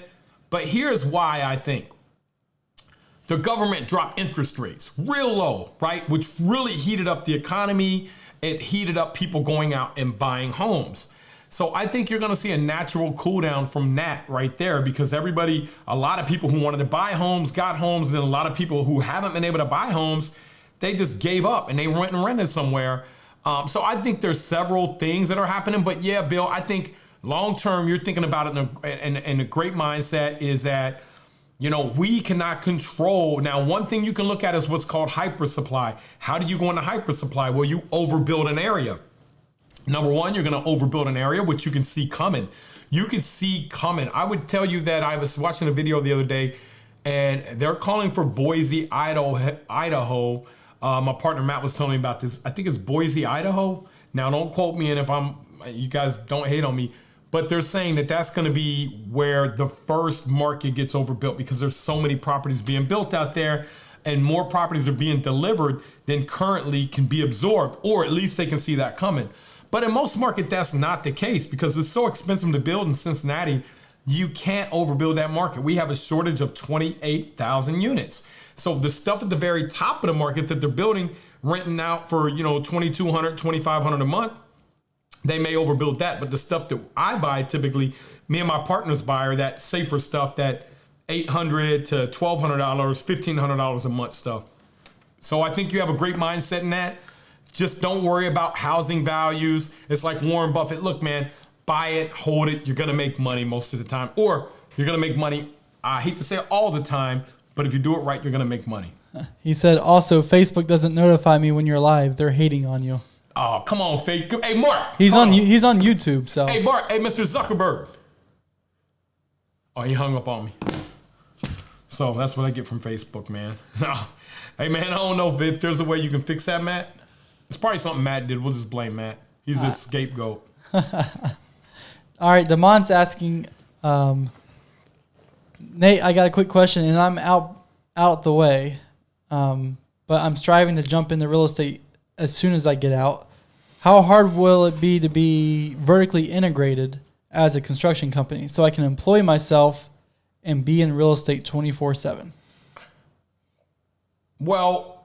But here's why I think. The government dropped interest rates real low, right? Which really heated up the economy. It heated up people going out and buying homes. So I think you're going to see a natural cool down from that right there because a lot of people who wanted to buy homes got homes. And then a lot of people who haven't been able to buy homes, they just gave up and they went and rented somewhere. So I think there's several things that are happening. But yeah, Bill, I think long term, you're thinking about it in a great mindset is that, we cannot control. Now, one thing you can look at is what's called hypersupply. How do you go into hypersupply? Well, you overbuild an area. Number one, you're going to overbuild an area, which you can see coming. You can see coming. I would tell you that I was watching a video the other day, and they're calling for Boise, Idaho. My partner Matt was telling me about this. I think it's Boise, Idaho. Now, don't quote me, and you guys don't hate on me, but they're saying that that's going to be where the first market gets overbuilt because there's so many properties being built out there, and more properties are being delivered than currently can be absorbed, or at least they can see that coming. But in most markets, that's not the case because it's so expensive to build in Cincinnati. You can't overbuild that market. We have a shortage of 28,000 units. So the stuff at the very top of the market that they're building renting out for, $2,200, $2,500 a month, they may overbuild that. But the stuff that I buy, typically, me and my partners buy are that safer stuff, that $800 to $1,200, $1,500 a month stuff. So I think you have a great mindset in that. Just don't worry about housing values. It's like Warren Buffett. Look, man, buy it, hold it. You're going to make money most of the time. Or you're going to make money, I hate to say it all the time, but if you do it right, you're going to make money. He said, also, Facebook doesn't notify me when you're live. They're hating on you. Oh, come on, fake. Hey, Mark. He's on YouTube, so. Hey, Mark. Hey, Mr. Zuckerberg. Oh, he hung up on me. So that's what I get from Facebook, man. Hey, man, I don't know if there's a way you can fix that, Matt. It's probably something Matt did. We'll just blame Matt. He's a scapegoat. All right, Damon's asking, Nate, I got a quick question, and I'm out the way, but I'm striving to jump into real estate as soon as I get out. How hard will it be to be vertically integrated as a construction company so I can employ myself and be in real estate 24/7? Well,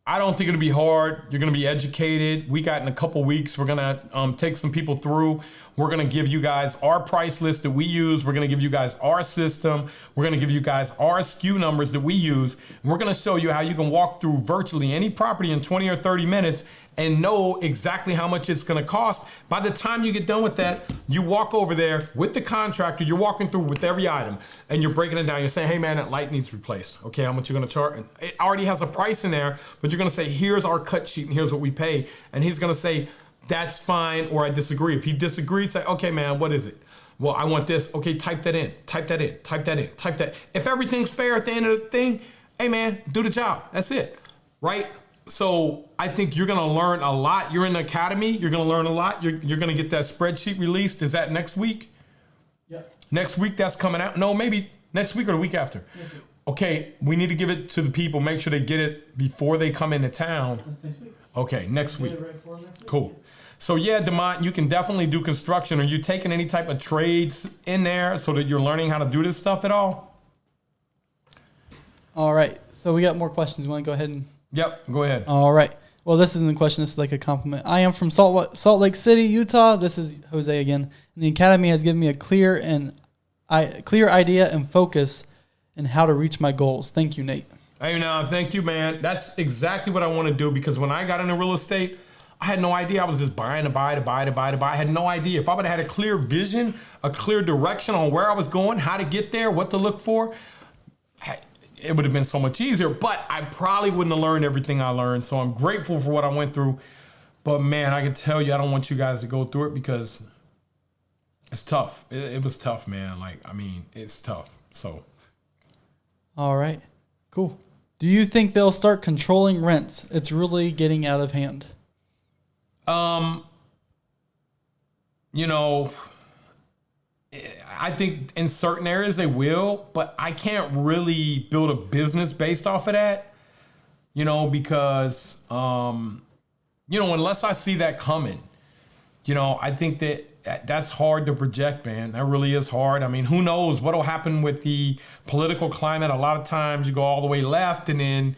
I don't think it'll be hard. You're going to be educated. We got in a couple weeks, we're going to take some people through. We're going to give you guys our price list that we use. We're going to give you guys our system. We're going to give you guys our SKU numbers that we use. And we're going to show you how you can walk through virtually any property in 20 or 30 minutes and know exactly how much it's going to cost. By the time you get done with that, you walk over there with the contractor. You're walking through with every item and you're breaking it down. You're saying, hey man, that light needs replaced. Okay, how much you going to charge? And it already has a price in there, but you're going to say, here's our cut sheet and here's what we pay. And he's going to say, that's fine, or I disagree. If he disagrees, say, okay man, what is it? Well, I want this. Okay, type that in, type that in, type that in, type that. If everything's fair at the end of the thing, hey man, do the job. That's it, right? So I think you're gonna learn a lot. You're in the academy, you're gonna learn a lot. You're gonna get that spreadsheet released. Is that next week? Yeah. Next week that's coming out? No, maybe next week or the week after. Yes, week. Okay, we need to give it to the people. Make sure they get it before they come into town. That's next week. Okay, next week. Right for next week. Cool. So yeah, Demont, you can definitely do construction. Are you taking any type of trades in there so that you're learning how to do this stuff at all? All right. So we got more questions. You want to go ahead and... Yep, go ahead. All right. Well, this isn't a question. This is like a compliment. I am from Salt Lake City, Utah. This is Jose again. And the Academy has given me a clear idea and focus in how to reach my goals. Thank you, Nate. Hey, now, thank you, man. That's exactly what I want to do because when I got into real estate, I had no idea. I was just buying to buy. I had no idea. If I would have had a clear vision, a clear direction on where I was going, how to get there, what to look for, it would have been so much easier. But I probably wouldn't have learned everything I learned. So I'm grateful for what I went through. But man, I can tell you, I don't want you guys to go through it because it's tough. It was tough, man. It's tough. So. All right. Cool. Do you think they'll start controlling rents? It's really getting out of hand. I think in certain areas they will, but I can't really build a business based off of that, because, unless I see that coming, I think that's hard to project, man. That really is hard. I mean, who knows what'll happen with the political climate? A lot of times you go all the way left and then,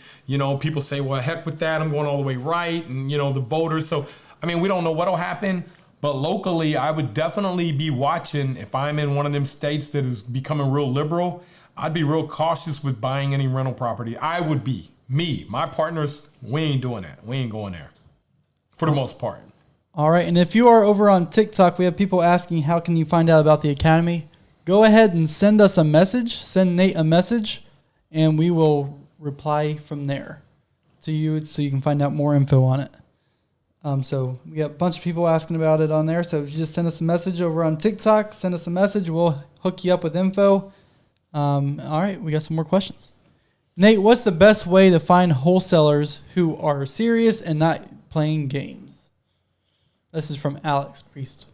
people say, well, heck with that. I'm going all the way right. And, the voters. So, we don't know what'll happen. But locally, I would definitely be watching if I'm in one of them states that is becoming real liberal. I'd be real cautious with buying any rental property. I would be. Me, my partners, we ain't doing that. We ain't going there for the most part. All right. And if you are over on TikTok, we have people asking, how can you find out about the Academy? Go ahead and send us a message. Send Nate a message, and we will reply from there to you so you can find out more info on it. So we got a bunch of people asking about it on there. So if you just send us a message over on TikTok, send us a message. We'll hook you up with info. All right, we got some more questions. Nate, what's the best way to find wholesalers who are serious and not playing games? This is from Alex Priest.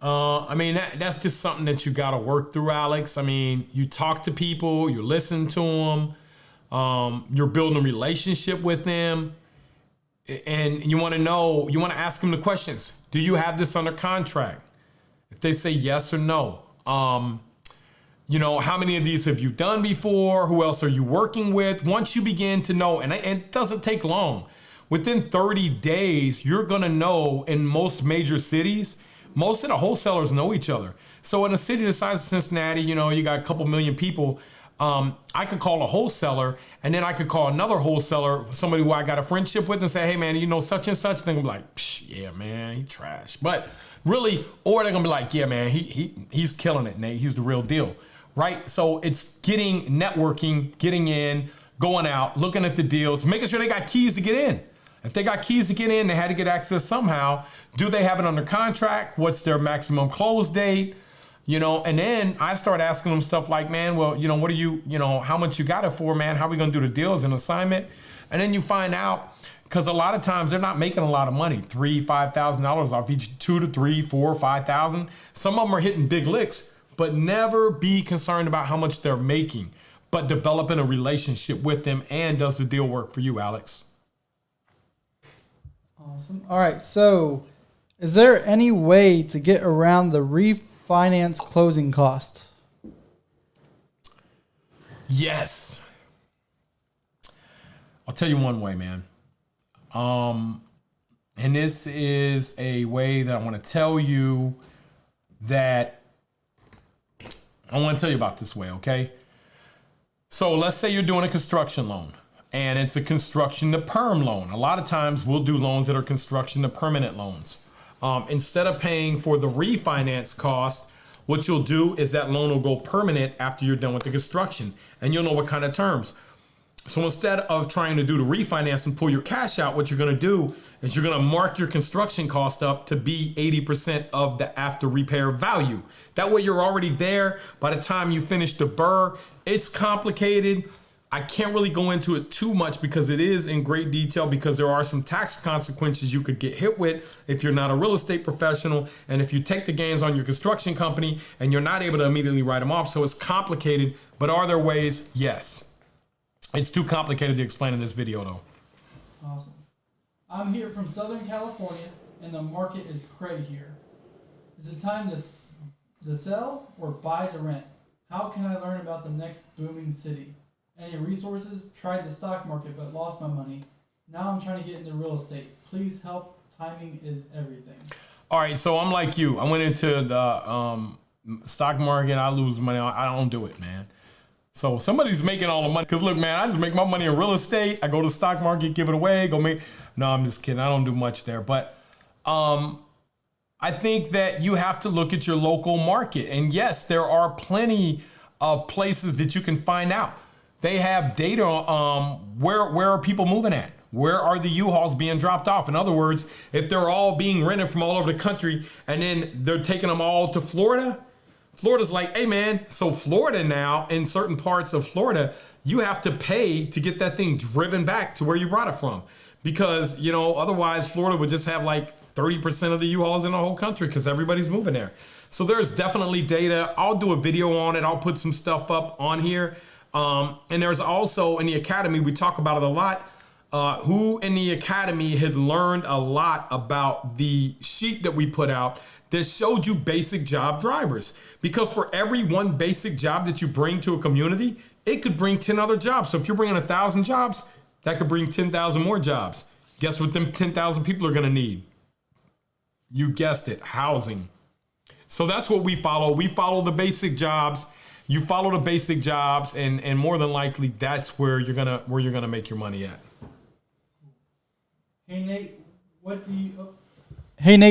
That's just something that you got to work through, Alex. You talk to people, you listen to them, you're building a relationship with them. And you want to ask them the questions. Do you have this under contract? If they say yes or no, how many of these have you done before? Who else are you working with? Once you begin to know, and it doesn't take long. within 30 days, you're going to know in most major cities, most of the wholesalers know each other. So in a city the size of Cincinnati, you know, you got a couple million people. I could call a wholesaler, and then I could call another wholesaler, somebody who I got a friendship with, and say, hey man, you know such and such. They're gonna be like, psh, yeah man, he trash. But really, or they're gonna be like, yeah man, he's killing it, Nate. He's the real deal, right? So it's networking, getting in, going out, looking at the deals, making sure they got keys to get in. If they got keys to get in, they had to get access somehow. Do they have it under contract? What's their maximum close date? You know, and then I start asking them stuff like, man, well, you know, what are you, you know, how much you got it for, man? How are we going to do the deals and assignment? And then you find out, because a lot of times they're not making a lot of money, $3,000, $5,000 off each, $2,000 to $3,000, $4,000, $5,000. Some of them are hitting big licks, but never be concerned about how much they're making, but developing a relationship with them. And does the deal work for you, Alex? Awesome. All right. So is there any way to get around the refinance closing cost? Yes. I'll tell you one way, man. And this is a way that I want to tell you that I want to tell you about this way, okay? So let's say you're doing a construction loan and it's a construction to perm loan. A lot of times we'll do loans that are construction to permanent loans. Instead of paying for the refinance cost, what you'll do is that loan will go permanent after you're done with the construction, and you'll know what kind of terms. So instead of trying to do the refinance and pull your cash out, what you're going to do is you're going to mark your construction cost up to be 80% of the after repair value. That way you're already there by the time you finish the burr. It's complicated. I can't really go into it too much because it is in great detail, because there are some tax consequences you could get hit with if you're not a real estate professional, and if you take the gains on your construction company and you're not able to immediately write them off. So it's complicated, but are there ways? Yes. It's too complicated to explain in this video though. Awesome. I'm here from Southern California and the market is cray here. Is it time to sell or buy to rent? How can I learn about the next booming city? Any resources? Tried the stock market but lost my money. Now I'm trying to get into real estate. Please help. Timing is everything. All right, so I'm like you. I went into the stock market. I lose money. I don't do it, man. So somebody's making all the money. Because look, man, I just make my money in real estate. I go to the stock market, give it away, go make. No, I'm just kidding. I don't do much there. But I think that you have to look at your local market. And yes, there are plenty of places that you can find out. They have data where are people moving at? Where are the U-Hauls being dropped off? In other words, if they're all being rented from all over the country and then they're taking them all to Florida, Florida's like, hey man, so Florida now, in certain parts of Florida, you have to pay to get that thing driven back to where you brought it from. Because, you know, otherwise Florida would just have like 30% of the U-Hauls in the whole country because everybody's moving there. So there's definitely data. I'll do a video on it. I'll put some stuff up on here. And there's also in the academy, we talk about it a lot. Who in the academy had learned a lot about the sheet that we put out that showed you basic job drivers. Because for every one basic job that you bring to a community, it could bring 10 other jobs. So if you're bringing 1,000 jobs, that could bring 10,000 more jobs. Guess what them 10,000 people are going to need? You guessed it, housing. So that's what we follow. We follow the basic jobs. You follow the basic jobs, and more than likely, that's where you're gonna make your money at. Hey Nate,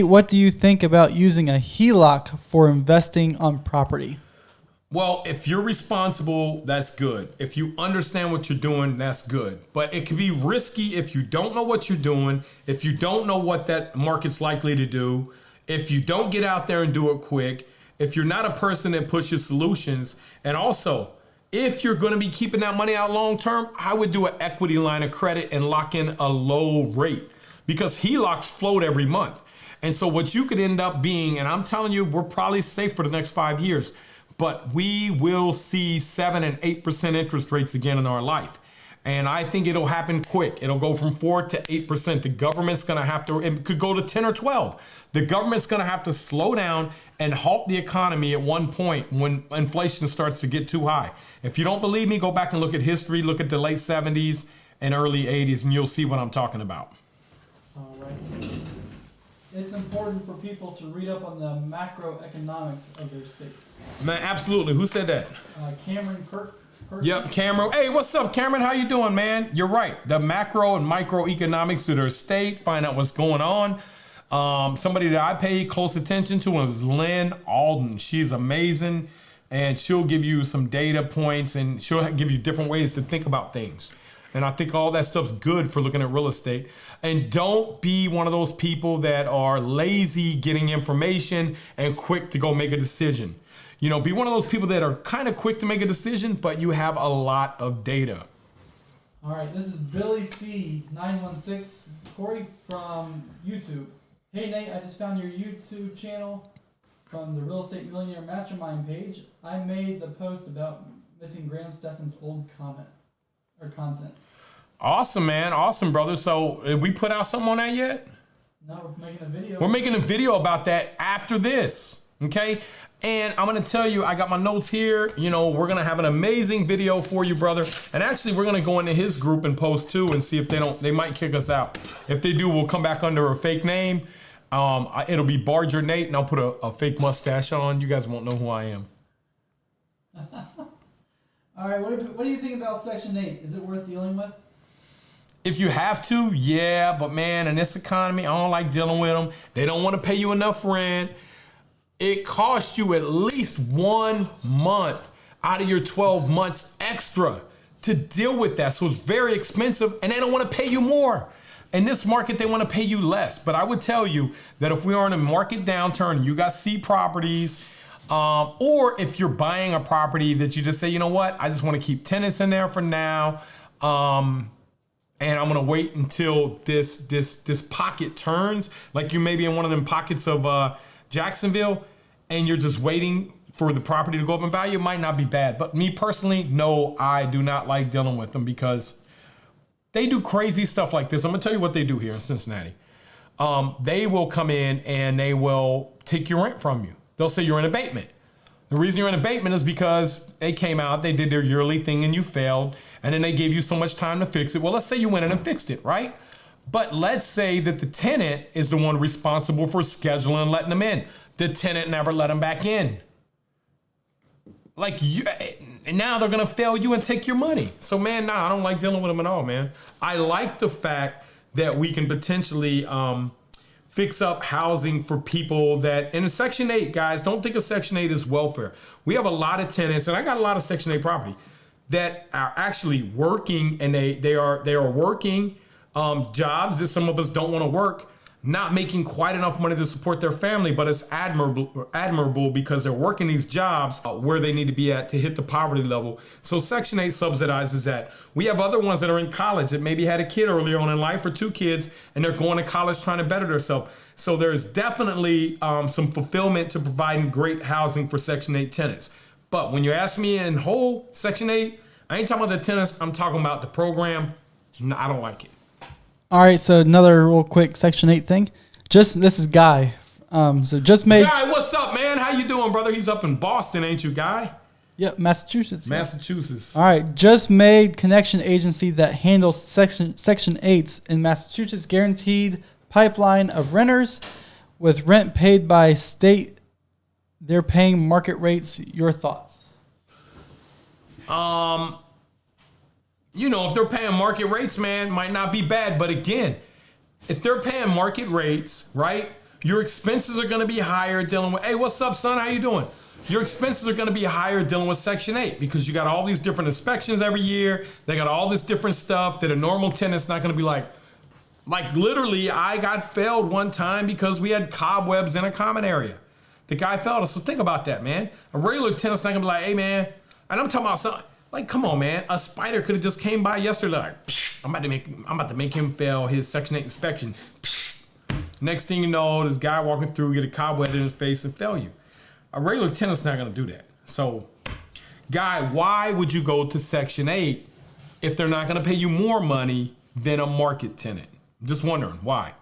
what do you think about using a Heloc for investing on property? Well, if you're responsible, that's good. If you understand what you're doing, that's good. But it can be risky if you don't know what you're doing, if you don't know what that market's likely to do, if you don't get out there and do it quick, if you're not a person that pushes solutions, and also, if you're going to be keeping that money out long term, I would do an equity line of credit and lock in a low rate, because HELOCs float every month. And so what you could end up being, and I'm telling you, we're probably safe for the next 5 years, but we will see 7 and 8% interest rates again in our life. And I think it'll happen quick. It'll go from 4 to 8%. The government's going to have to, it could go to 10 or 12. The government's going to have to slow down and halt the economy at one point when inflation starts to get too high. If you don't believe me, go back and look at history, look at the late 70s and early 80s, and you'll see what I'm talking about. All right. It's important for people to read up on the macroeconomics of their state. Man, absolutely. Who said that? Cameron Kirk. Yep, Cameron. Hey, what's up, Cameron? How you doing, man? You're right. The macro and microeconomics of their state. Find out what's going on. Somebody that I pay close attention to is Lynn Alden. She's amazing, and she'll give you some data points, and she'll give you different ways to think about things. And I think all that stuff's good for looking at real estate. And don't be one of those people that are lazy getting information and quick to go make a decision. You know, be one of those people that are kind of quick to make a decision, but you have a lot of data. All right, this is Billy C916 Corey from YouTube. Hey Nate, I just found your YouTube channel from the Real Estate Millionaire Mastermind page. I made the post about missing Graham Stephan's old comment or content. Awesome, man. Awesome, brother. So, did we put out something on that yet? No, we're making a video. We're making a video about that after this, okay? And I'm going to tell you, I got my notes here. You know, we're going to have an amazing video for you, brother. And actually, we're going to go into his group and post too and see if they might kick us out. If they do, we'll come back under a fake name. It'll be Barger Nate, and I'll put a fake mustache on. You guys won't know who I am. All right, what do you think about Section 8? Is it worth dealing with? If you have to, yeah, but man, in this economy, I don't like dealing with them. They don't want to pay you enough rent. It costs you at least 1 month out of your 12 months extra to deal with that. So it's very expensive, and they don't want to pay you more. In this market, they want to pay you less. But I would tell you that if we are in a market downturn, you got C properties, or if you're buying a property that you just say, you know what, I just want to keep tenants in there for now, and I'm gonna wait until this pocket turns, like you may be in one of them pockets of Jacksonville, and you're just waiting for the property to go up in value. It might not be bad, but me personally, no, I do not like dealing with them because they do crazy stuff like this. I'm gonna tell you what they do here in Cincinnati. They will come in and they will take your rent from you. They'll say you're in abatement. The reason you're in abatement is because they came out, they did their yearly thing and you failed, and then they gave you so much time to fix it. Well, let's say you went in and fixed it, right? But let's say that the tenant is the one responsible for scheduling and letting them in. The tenant never let them back in. Like you, and now they're gonna fail you and take your money. So man, nah, I don't like dealing with them at all, man. I like the fact that we can potentially fix up housing for people that, in Section 8, guys, don't think of Section 8 as welfare. We have a lot of tenants, and I got a lot of Section 8 property that are actually working, and they are working jobs that some of us don't want to work, not making quite enough money to support their family, but it's admirable because they're working these jobs where they need to be at to hit the poverty level. So Section 8 subsidizes that. We have other ones that are in college that maybe had a kid earlier on in life or 2 kids, and they're going to college trying to better themselves. So there's definitely some fulfillment to providing great housing for Section 8 tenants. But when you ask me in whole Section 8, I ain't talking about the tenants, I'm talking about the program. No, I don't like it. All right, so another real quick Section 8 thing. This is Guy. Just made... Guy, what's up, man? How you doing, brother? He's up in Boston, ain't you, Guy? Yep, Massachusetts. Massachusetts. All right, just made connection agency that handles Section 8s in Massachusetts guaranteed pipeline of renters with rent paid by state. They're paying market rates. Your thoughts? You know, if they're paying market rates, man, might not be bad. But again, if they're paying market rates, right, your expenses are going to be higher dealing with, hey, what's up, son? How you doing? Your expenses are going to be higher dealing with Section 8 because you got all these different inspections every year. They got all this different stuff that a normal tenant's not going to be like literally, I got failed one time because we had cobwebs in a common area. The guy failed us. So think about that, man. A regular tenant's not going to be like, hey, man, and I'm talking about something. Like, come on, man. A spider could have just came by yesterday. Like, I'm about to make him fail his Section 8 inspection. Next thing you know, this guy walking through, get a cobweb in his face and fail you. A regular tenant's not going to do that. So, Guy, why would you go to Section 8 if they're not going to pay you more money than a market tenant? Just wondering, why?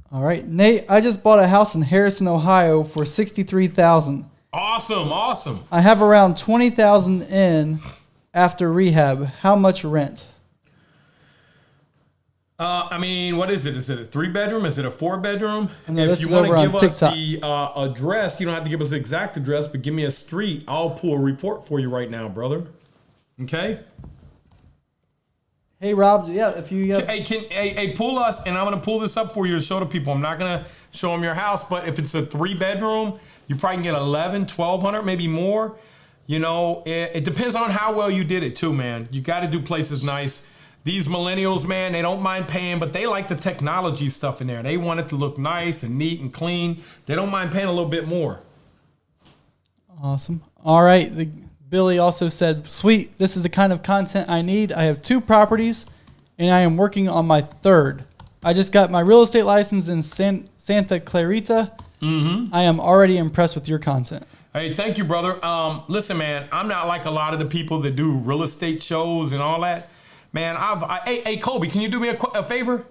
All right, Nate, I just bought a house in Harrison, Ohio for $63,000. Awesome. I have around $20,000 in after rehab. How much rent? I mean, what is it? Is it a 3-bedroom? Is it a 4-bedroom? No, If this you is want to over on give us TikTok. the address, you don't have to give us the exact address, but give me a street. I'll pull a report for you right now, brother. Okay? Hey, Rob. Yeah, if you Hey, pull us, and I'm gonna pull this up for you to show the people. I'm not gonna show them your house, but if it's a 3-bedroom, you probably can get 11, 1,200, maybe more. You know, it depends on how well you did it too, man. You got to do places nice. These millennials, man, they don't mind paying, but they like the technology stuff in there. They want it to look nice and neat and clean. They don't mind paying a little bit more. Awesome. All right. Billy also said, sweet, this is the kind of content I need. I have 2 properties, and I am working on my 3rd. I just got my real estate license in Santa Clarita. I am already impressed with your content. Hey, thank you, brother. Listen, man, I'm not like a lot of the people that do real estate shows and all that. Man, hey, Kobe, can you do me a favor?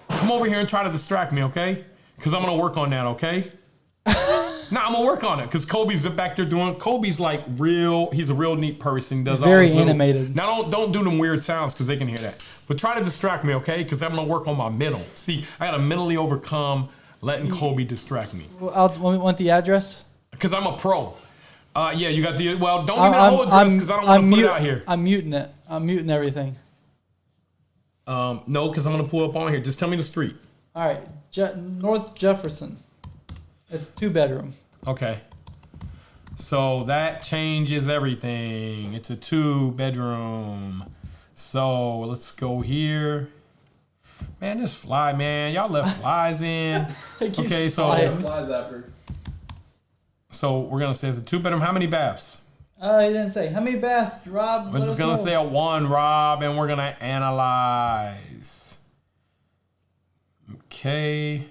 Come over here and try to distract me, okay? Because I'm going to work on that, okay? No, I'm gonna work on it because Kobe's back there doing. Kobe's like he's a real neat person. He does He's very all this animated. Now don't do them weird sounds because they can hear that. But try to distract me, okay? Because I'm gonna work on my mental. See, I gotta mentally overcome letting Kobe distract me. Want the address? Because I'm a pro. Yeah, you got the. Well, don't give me the whole address because I don't want to put it out here. I'm muting it. I'm muting everything. No, because I'm gonna pull up on here. Just tell me the street. All right, North Jefferson. It's 2-bedroom. Okay. So that changes everything. It's a 2-bedroom. So let's go here. Man, this fly, man. Y'all left flies in. Okay, Flies after. so we're gonna say it's a 2-bedroom. How many baths? He didn't say. How many baths, Rob? We're just gonna say a 1, Rob, and we're gonna analyze. Okay.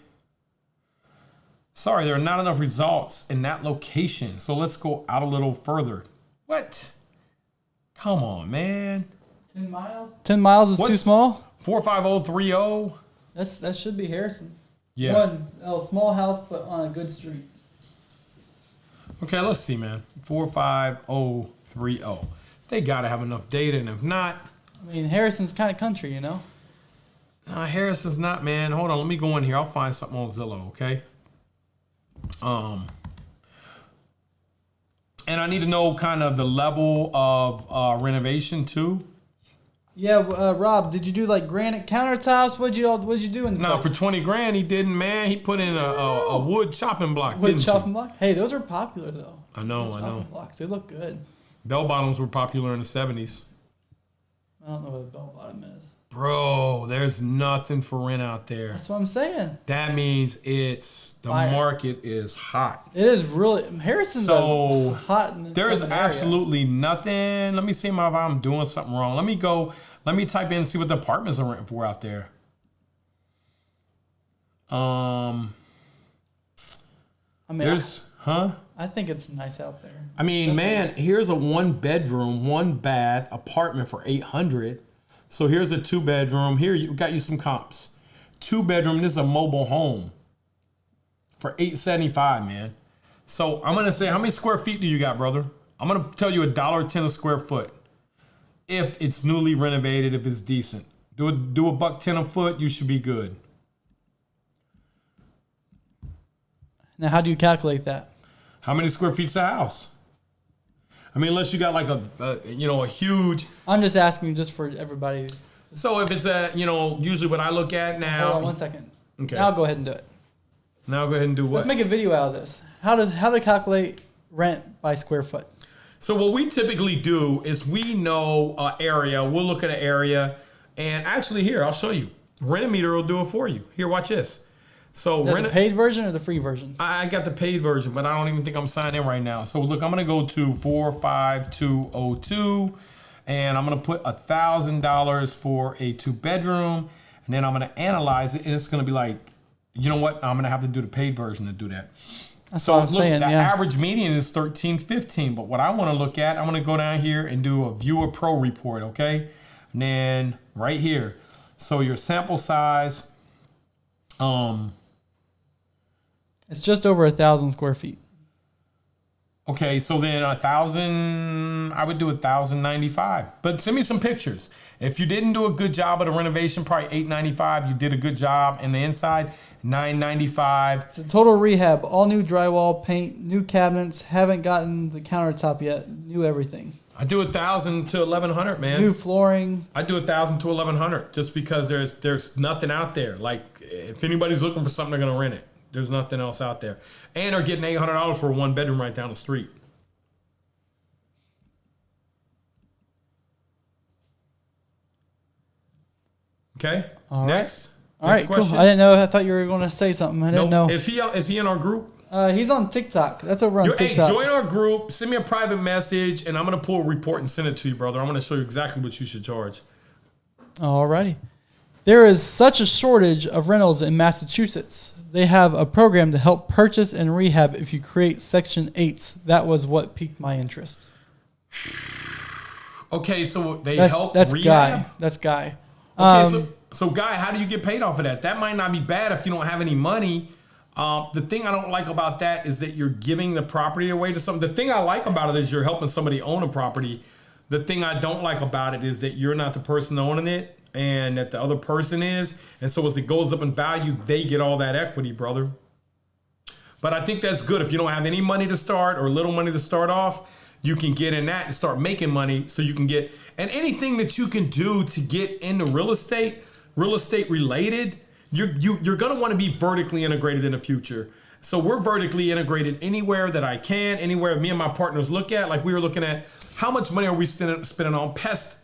Sorry, there are not enough results in that location. So let's go out a little further. What? Come on, man. 10 miles? 10 miles is too small? 45030. That should be Harrison. Yeah. Small house, but on a good street. Okay, let's see, man. 45030. They got to have enough data, and if not... I mean, Harrison's kind of country, you know? Harrison's not, man. Hold on, let me go in here. I'll find something on Zillow, okay? And I need to know kind of the level of renovation too. Yeah, Rob, did you do like granite countertops? What'd you do in the No, place? for 20 grand he didn't, man. He put in a wood chopping block. Wood chopping block? Hey, those are popular though. I know. Blocks, they look good. Bell bottoms were popular in the 70s. I don't know what a bell bottom is. Bro, there's nothing for rent out there. That's what I'm saying. That means the Fire. market is hot. It is really Harrison's So hot. There's absolutely nothing. Let me see if I'm doing something wrong. Let me type in and see what the apartments are renting for out there. I mean, I think it's nice out there. I mean, man, here's a 1-bedroom, 1-bath apartment for $800. So here's a 2-bedroom. Here you got you some comps. 2-bedroom. This is a mobile home for $875, man. So I'm gonna say, how many square feet do you got, brother? I'm gonna tell you $1.10 a square foot. If it's newly renovated, if it's decent, do $1.10 a foot. You should be good. Now, how do you calculate that? How many square feet's the house? I mean, unless you got like a huge. I'm just asking just for everybody. So if it's usually what I look at now. Hold on 1 second. Okay. Now go ahead and do it. Now go ahead and do what? Let's make a video out of this. How to calculate rent by square foot? So what we typically do is we know an area. We'll look at an area, and actually here I'll show you. Rent-A-Meter will do it for you. Here, watch this. So Is that the paid version or the free version? I got the paid version, but I don't even think I'm signed in right now. So look, I'm gonna go to 45202, and I'm gonna put $1,000 for a 2-bedroom, and then I'm gonna analyze it, and it's gonna be like, you know what? I'm gonna have to do the paid version to do that. That's So what I'm look, saying. the Yeah. average median is 1315, but what I want to look at, I'm going to go down here and do a viewer pro report, okay? And then right here, so your sample size, It's just over 1,000 square feet. Okay, so then 1,000, I would do 1,095. But send me some pictures. If you didn't do a good job of the renovation, probably 895. You did a good job in the inside, 995. It's a total rehab. All new drywall, paint, new cabinets. Haven't gotten the countertop yet. New everything. I do 1,000 to 1,100, man. New flooring. I do 1,000 to 1,100 just because there's nothing out there. Like if anybody's looking for something, they're gonna rent it. There's nothing else out there, and they're getting $800 for a 1-bedroom right down the street. Okay. All right. Next. All right, cool. I didn't know. I thought you were going to say something. I didn't know. Is he in our group? He's on TikTok. That's over on Hey, TikTok. join our group. Send me a private message, and I'm gonna pull a report and send it to you, brother. I'm gonna show you exactly what you should charge. Alrighty. There is such a shortage of rentals in Massachusetts. They have a program to help purchase and rehab if you create Section 8. That was what piqued my interest. Okay, so they That's help rehab? Guy. That's Guy. Okay, so Guy, how do you get paid off of that? That might not be bad if you don't have any money. The thing I don't like about that is that you're giving the property away to someone. The thing I like about it is you're helping somebody own a property. The thing I don't like about it is that you're not the person owning it and that the other person is. And so as it goes up in value, they get all that equity, brother. But I think that's good. If you don't have any money to start or little money to start off, you can get in that and start making money so you can get, and anything that you can do to get into real estate related, you're going to want to be vertically integrated in the future. So we're vertically integrated anywhere that I can, anywhere me and my partners look at. Like we were looking at how much money are we spending on pest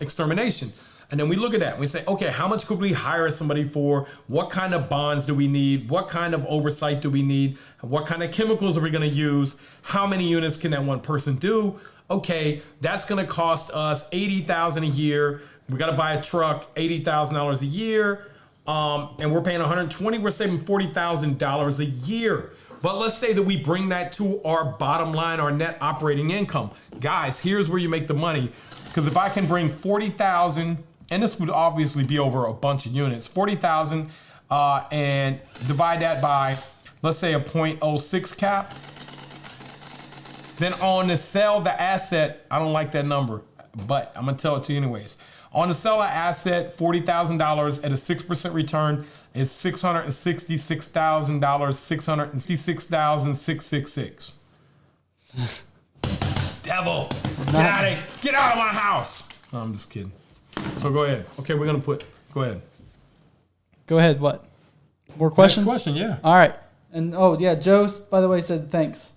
extermination? And then we look at that and we say, okay, how much could we hire somebody for? What kind of bonds do we need? What kind of oversight do we need? What kind of chemicals are we going to use? How many units can that one person do? Okay, that's going to cost us $80,000 a year. We got to buy a truck, $80,000 a year. And we're paying 120, we're saving $40,000 a year. But let's say that we bring that to our bottom line, our net operating income. Guys, here's where you make the money. Because if I can bring 40,000, and this would obviously be over a bunch of units, 40,000 and divide that by, let's say a 0.06 cap. Then on the sell the asset, I don't like that number, but I'm gonna tell it to you anyways. On the sell an asset, $40,000 at a 6% return is $666,000, $666,666. Devil, get out of my house. No, I'm just kidding. So go ahead. Okay, go ahead. Go ahead, what? More questions? Next question, yeah. All right. And Joe, by the way, said thanks.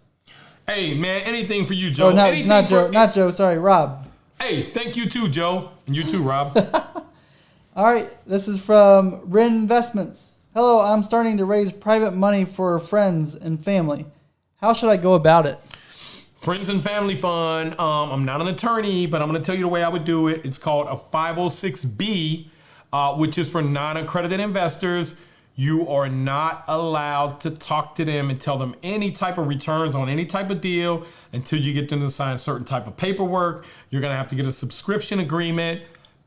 Hey, man, anything for you, Joe. Not Joe, sorry, Rob. Hey, thank you too, Joe. And you too, Rob. All right, this is from Rin Investments. Hello, I'm starting to raise private money for friends and family. How should I go about it? Friends and Family Fund. I'm not an attorney, but I'm going to tell you the way I would do it. It's called a 506B, which is for non-accredited investors. You are not allowed to talk to them and tell them any type of returns on any type of deal until you get them to sign certain type of paperwork. You're going to have to get a subscription agreement.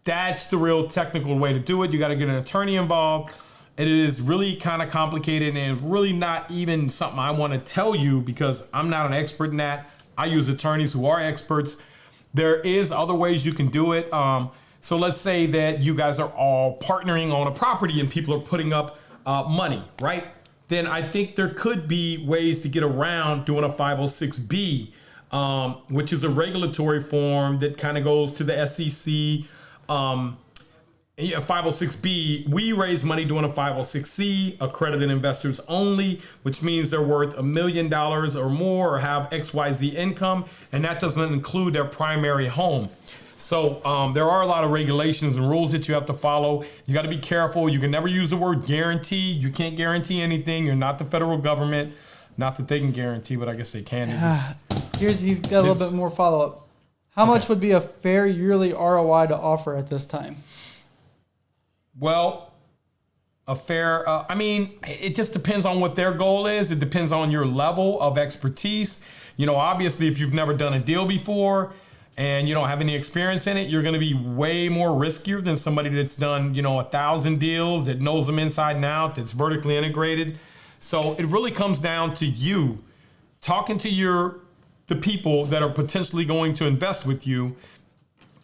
That's the real technical way to do it. You got to get an attorney involved. It is really kind of complicated, and it's really not even something I want to tell you because I'm not an expert in that. I use attorneys who are experts. There is other ways you can do it. So let's say that you guys are all partnering on a property and people are putting up money, right? Then I think there could be ways to get around doing a 506B, which is a regulatory form that kind of goes to the SEC. A 506B, we raise money doing a 506C, accredited investors only, which means they're worth $1 million or more or have XYZ income, and that doesn't include their primary home. So there are a lot of regulations and rules that you have to follow. You got to be careful. You can never use the word guarantee. You can't guarantee anything. You're not the federal government. Not that they can guarantee, but I guess they can. He's got a little bit more follow-up. How much would be a fair yearly ROI to offer at this time? Well, a fair, it just depends on what their goal is. It depends on your level of expertise. You know, obviously, if you've never done a deal before and you don't have any experience in it, you're going to be way more riskier than somebody that's done, 1,000 deals, that knows them inside and out, that's vertically integrated. So it really comes down to you talking to your the people that are potentially going to invest with you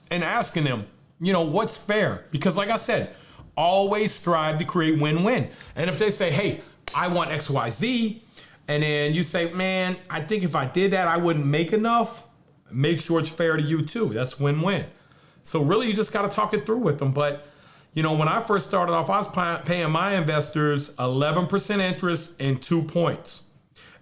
and asking them, you know, what's fair? Because like I said, always strive to create win-win. And if they say, hey, I want XYZ, and then you say, man, I think if I did that, I wouldn't make enough, make sure it's fair to you too. That's win-win. So really, you just got to talk it through with them. But, you know, when I first started off, I was paying my investors 11% interest and 2 points.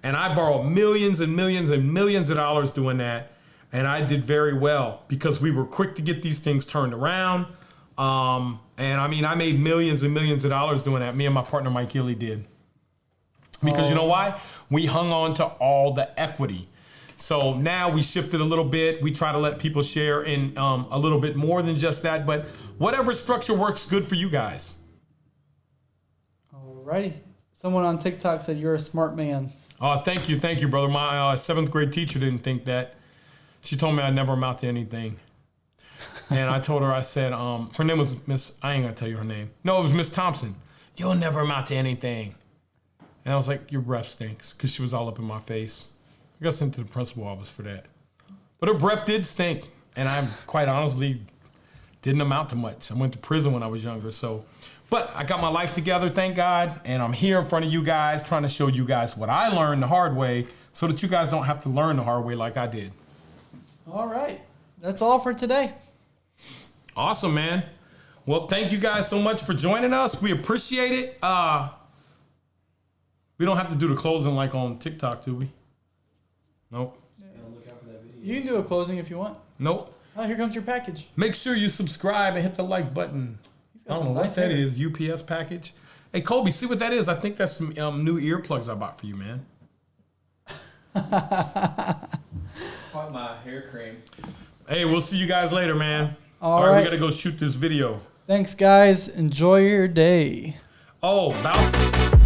And I borrowed millions and millions and millions of dollars doing that. And I did very well because we were quick to get these things turned around. And I mean, I made millions and millions of dollars doing that. Me and my partner, Mike Gilly, did. Because you know why? We hung on to all the equity. So now we shifted a little bit. We try to let people share in a little bit more than just that. But whatever structure works good for you guys. Alrighty. Someone on TikTok said you're a smart man. Oh, thank you, brother. My 7th grade teacher didn't think that. She told me I'd never amount to anything. And I told her, I said, her name was Miss, I ain't gonna tell you her name. No, it was Miss Thompson. You'll never amount to anything. And I was like, your breath stinks, because she was all up in my face. I got sent to the principal office for that. But her breath did stink. And I quite honestly didn't amount to much. I went to prison when I was younger. So, but I got my life together, thank God. And I'm here in front of you guys, trying to show you guys what I learned the hard way so that you guys don't have to learn the hard way like I did. All right. That's all for today. Awesome, man. Well, thank you guys so much for joining us. We appreciate it. We don't have to do the closing like on TikTok, do we? Nope. Yeah, look out for that video. You can do a closing if you want. Nope. Oh, here comes your package. Make sure you subscribe and hit the like button. I don't know what that is. UPS package. Hey, Kobe, see what that is? I think that's some new earplugs I bought for you, man. Bought my hair cream. Hey, we'll see you guys later, man. All right, right. we got to go shoot this video. Thanks, guys. Enjoy your day. Oh, bounce.